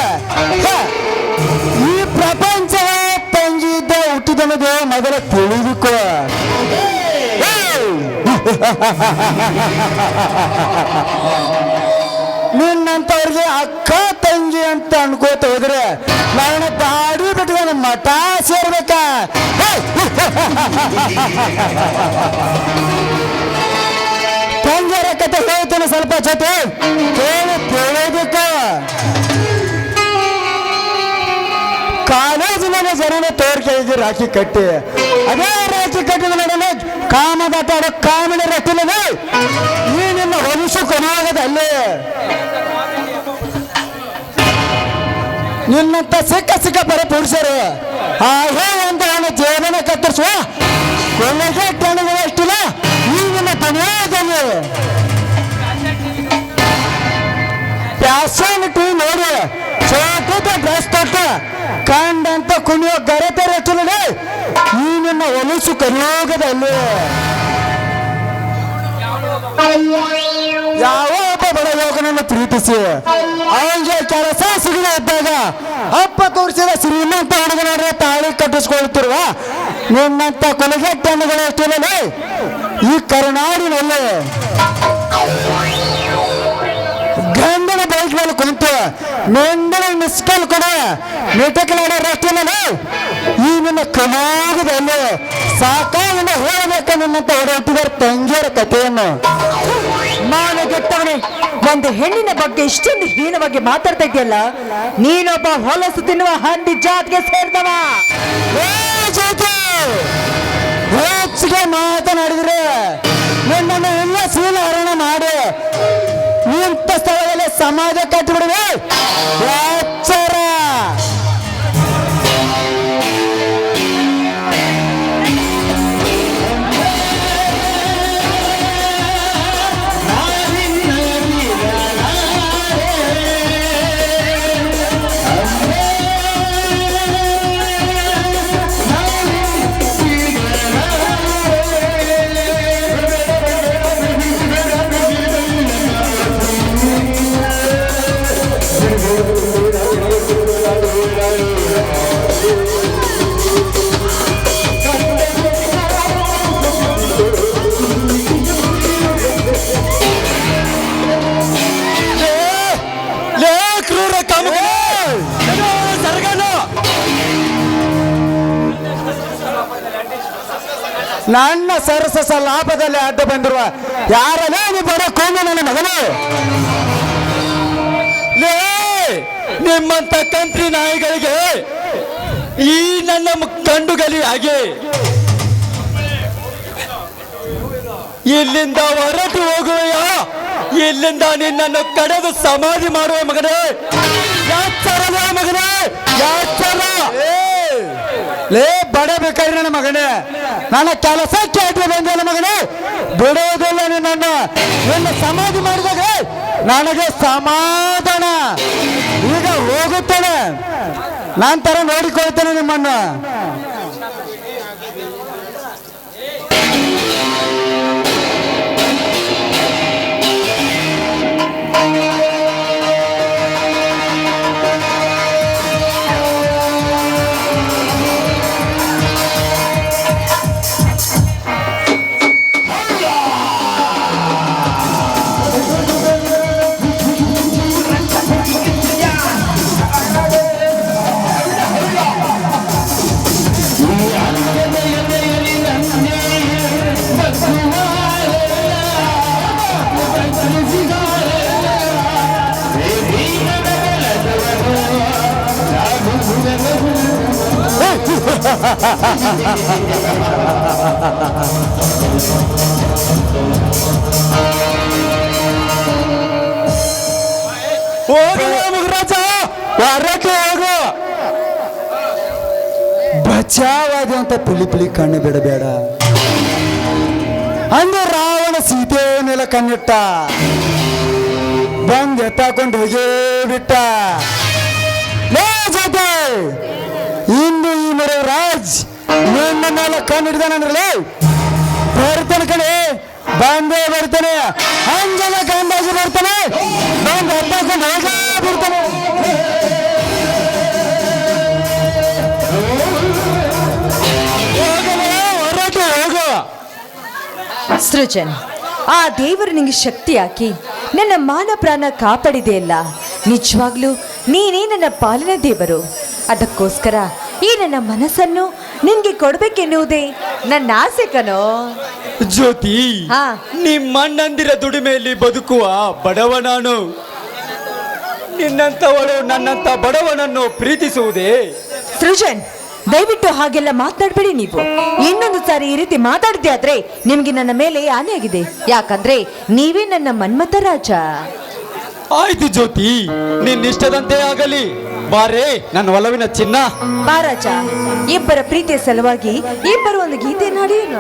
ಈ ಪ್ರಪಂಚವೇ ತಂಗಿ ಇದ್ದ ಹುಟ್ಟಿದನದು ಮೊದಲ ತಿಳಿದುಕೋ. ನಿನ್ನಂತವ್ರಿಗೆ ಅಕ್ಕ ತಂಗಿ ಅಂತ ಅನ್ಕೋತ ಹೋದ್ರೆ ನನ್ನ ದಾಡಿ ಬಿಟ್ಟು ಮಠ ಸೇರ್ಬೇಕ. ತಂಗಿಯರ ಕತೆ ಹೇಳ್ತೇನೆ ಸ್ವಲ್ಪ ಜೊತೆ ಕೇಳೋದಕ್ಕ ಕಾಲೇಜಿನ ಜನನ ತೋರ್ಕೆ ರಾಖಿ ಕಟ್ಟಿ ಅದೇ ರಾಖಿ ಕಟ್ಟಿದ ನೋಡೋಣ ಕಾಮದಾಟ ಆಡೋ ಕಾಮಿನ ರಟ್ಟಿಲ್ಲ ಈ ನಿನ್ನ ವಂಶ ಕೊನೆಯಾಗದ ಅಲ್ಲೇ ನಿನ್ನಂತ ಸಿಕ್ಕ ಬರ ಪುರುಷರು ಹಾಗೆ ಅಂತ ಅವನ ಜೀವನ ಕತ್ತರಿಸುವ ಕೊನೆಗೆ ಟಣಗಳು ಅಷ್ಟಿಲ್ಲ ಈ ನಿನ್ನ ಕೊನೆಯಾದಲ್ಲಿ ಪ್ಯಾಸನ್ ಟೂ ನೋಡಿ ಚೋಟ ಡ್ರೆಸ್ ತೊಟ್ಟ ಕಂಡಂತ ಕುಣಿಯೋ ಗರತೆ ರಟ್ಟಿಲ್ಲ ಈ ನಿನ್ನ ಹೊಲಸು ಕಲಿಯೋಗದಲ್ಲಿ ಯಾವ ಒಬ್ಬ ಬಡ ಯುವಕನನ್ನು ಪ್ರೀತಿಸಿ ಅವನಿಗೆ ಕೆಲಸ ಸಿಗದೆ ಇದ್ದಾಗ ಅಪ್ಪ ತೋರಿಸಿದ ಶ್ರೀಮಂತ ಹುಡುಗನ ತಾಳಿ ಕಟ್ಟಿಸ್ಕೊಳ್ತಿರುವ ನಿನ್ನಂತ ಕೊಲೆಗೆಟ್ಟ ಹಣ್ಣುಗಳು ಅಷ್ಟಿಲ್ಲ ಈ ಕರುನಾಡಿನಲ್ಲಿ ಗಂಡನ ಬೈಕ್ ಮೇಲೆ ಕುಂತು ಮೆಂಡನ ಮಿಸ್ಕಲ್ ಕೊಡ ಮಿಟಕಲಾಡೋರಷ್ಟಿಲ್ಲ ಈ ನಿನ್ನ ಕಮಾಗದಲ್ಲಿ ಸಾಕಾಗಿನ ಹೇಳಬೇಕ ನಿನ್ನಂತ ಹೊರಟಿದ್ದಾರೆ ತಂಗಿಯರ ಕಥೆಯನ್ನು. ಮಾನಗೆಟ್ಟವನೇ, ಒಂದು ಹೆಣ್ಣಿನ ಬಗ್ಗೆ ಇಷ್ಟೊಂದು ಹೀನವಾಗಿ ಮಾತಾಡ್ತಾ ಇದೆಯಲ್ಲ, ನೀನೊಬ್ಬ ಹೊಲಸು ತಿನ್ನುವ ಹಂದಿ ಜಾತಿಗೆ ಸೇರಿದವ. ಹೆಚ್ಚಿಗೆ ಮಾತನಾಡಿದ್ರೆ ನಿನ್ನನ್ನು ಎಲ್ಲ ಶೀಲ ಹರಣ ಮಾಡಿ ಇಂಥ ಸ್ಥಳದಲ್ಲಿ ಸಮಾಜ ಕಟ್ಟಿಬಿಡುವೆ ಎಚ್ಚರ. ನನ್ನ ಸರಸ ಲಾಭದಲ್ಲಿ ಅಡ್ಡ ಬಂದಿರುವ ಯಾರಲ್ಲೇ ನೀವು ಬರೋ ಕೊಂಡು ನನ್ನ ಮಗನು ಲೇ ನಿಮ್ಮಂತ ಕಂತ್ರಿ ನಾಯಿಗಳಿಗೆ ಈ ನನ್ನ ಕಂಡುಗಲಿ ಹಾಗೆ ಇಲ್ಲಿಂದ ಹೊರಟು ಹೋಗುವೆಯ ಇಲ್ಲಿಂದ ನಿನ್ನನ್ನು ಕಡೆದು ಸಮಾಧಿ ಮಾಡುವ ಮಗನೇ ಯಾಚರ ಮಗನೇ ಯಾಚರ ಲೇ ಬಡ ಬೇಕಾದ್ರೆ ನನ್ನ ಮಗನೇ ನನ್ನ ಕೆಲಸಕ್ಕೆ ಅಡ್ಡಿ ಬಂದಿಲ್ಲ ಮಗನೇ ಬಿಡೋದಿಲ್ಲ ನಿನ್ನನ್ನು ನಿನ್ನ ಸಮಾಧಿ ಮಾಡಿದಾಗ ನನಗೆ ಸಮಾಧಾನ ಈಗ ಹೋಗುತ್ತೇನೆ ನಂತರ ನೋಡಿಕೊಳ್ತೇನೆ ನಿಮ್ಮನ್ನು. ಮುಗರಾಜ ಹೊರಕ್ಕೆ ಹೋಗು ಬಚಾವಾದಿ ಅಂತ ಪಿಲಿ ಕಣ್ಣು ಬಿಡಬೇಡ ಅಂದು ರಾವಣ ಸೀತೆಯನ್ನೆಲ್ಲ ಕಣ್ಣಿಟ್ಟ ಬಂದ್ ಎತ್ತಾಕೊಂಡು ಹೋಗೇ ಬಿಟ್ಟ ಜೊತೆ ಇಂದು ಈ ಮರ ರಾಜ್ ನಿನ್ನ ಮೇಲೆ ಕಣ್ಣು ಹಿಡಿದಾನಂದ್ರಲ್ಲ ಬರ್ತೇನೆ ಕಣೆ ಬಂದೇ ಬರ್ತೇನೆ ಅಂಜನ ಗಂಡಾಗಿ ಬರ್ತಾನೆ ಬಂದು ಎತ್ತಾಕೊಂಡು ಹೋಗೇ ಬಿಡ್ತಾನೆ. ಸೃಜನ್, ಆ ದೇವರು ನಿಂಗೆ ಶಕ್ತಿ ಹಾಕಿ ನನ್ನ ಮಾನ ಪ್ರಾಣ ಕಾಪಾಡಿದೆಯಲ್ಲ, ನಿಜವಾಗ್ಲೂ ನೀನೇ ನನ್ನ ಪಾಲನ ದೇವರು. ಅದಕ್ಕೋಸ್ಕರ ಈ ನನ್ನ ಮನಸ್ಸನ್ನು ನಿನ್ಗೆ ಕೊಡ್ಬೇಕೆನ್ನುವುದೇ ನನ್ನ ಆಸೆ ಕಣೋ. ಜ್ಯೋತಿ, ಹಾ. ನಿಮ್ಮಣ್ಣಂದಿರ ದುಡಿಮೆಯಲ್ಲಿ ಬದುಕುವ ಬಡವ ನಾನು. ನಿನ್ನಂಥವಳು ನನ್ನಂಥ ಬಡವನನ್ನು ಪ್ರೀತಿಸುವುದೇ? ಸೃಜನ್, ದಯವಿಟ್ಟು ಹಾಗೆಲ್ಲ ಮಾತಾಡ್ಬೇಡಿ ನೀವು. ಇನ್ನೊಂದು ಸಾರಿ ಈ ರೀತಿ ಮಾತಾಡಿದೆ ಆದ್ರೆ ನಿಮ್ಗೆ ನನ್ನ ಮೇಲೆ ಆನೆಯಾಗಿದೆ. ಯಾಕಂದ್ರೆ ನೀವೇ ನನ್ನ ಮನ್ಮಥ ರಾಜ. ಆಯ್ತು ಜ್ಯೋತಿ, ನಿನ್ನಿಷ್ಟದಂತೆ ಆಗಲಿ. ಬಾರೇ ನನ್ನ ಒಲವಿನ ಚಿನ್ನ. ಬಾರಾಜ, ಇಬ್ಬರ ಪ್ರೀತಿಯ ಸಲುವಾಗಿ ಇಬ್ಬರು ಒಂದು ಗೀತೆ ನಾಡಿಯೋಣ.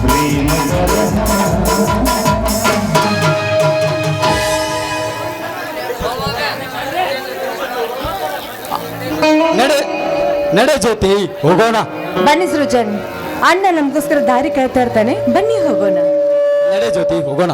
ಪ್ರೇಮ ನಡೆ ಜ್ಯೋತಿ ಹೋಗೋಣ. ಬನ್ನಿ ಸೃಜನ್, ಅಣ್ಣ ನಮಗೋಸ್ಕರ ದಾರಿ ಕಾಯ್ತಾ ಇರ್ತಾನೆ, ಬನ್ನಿ ಹೋಗೋಣ. ನಡೆ ಜ್ಯೋತಿ ಹೋಗೋಣ.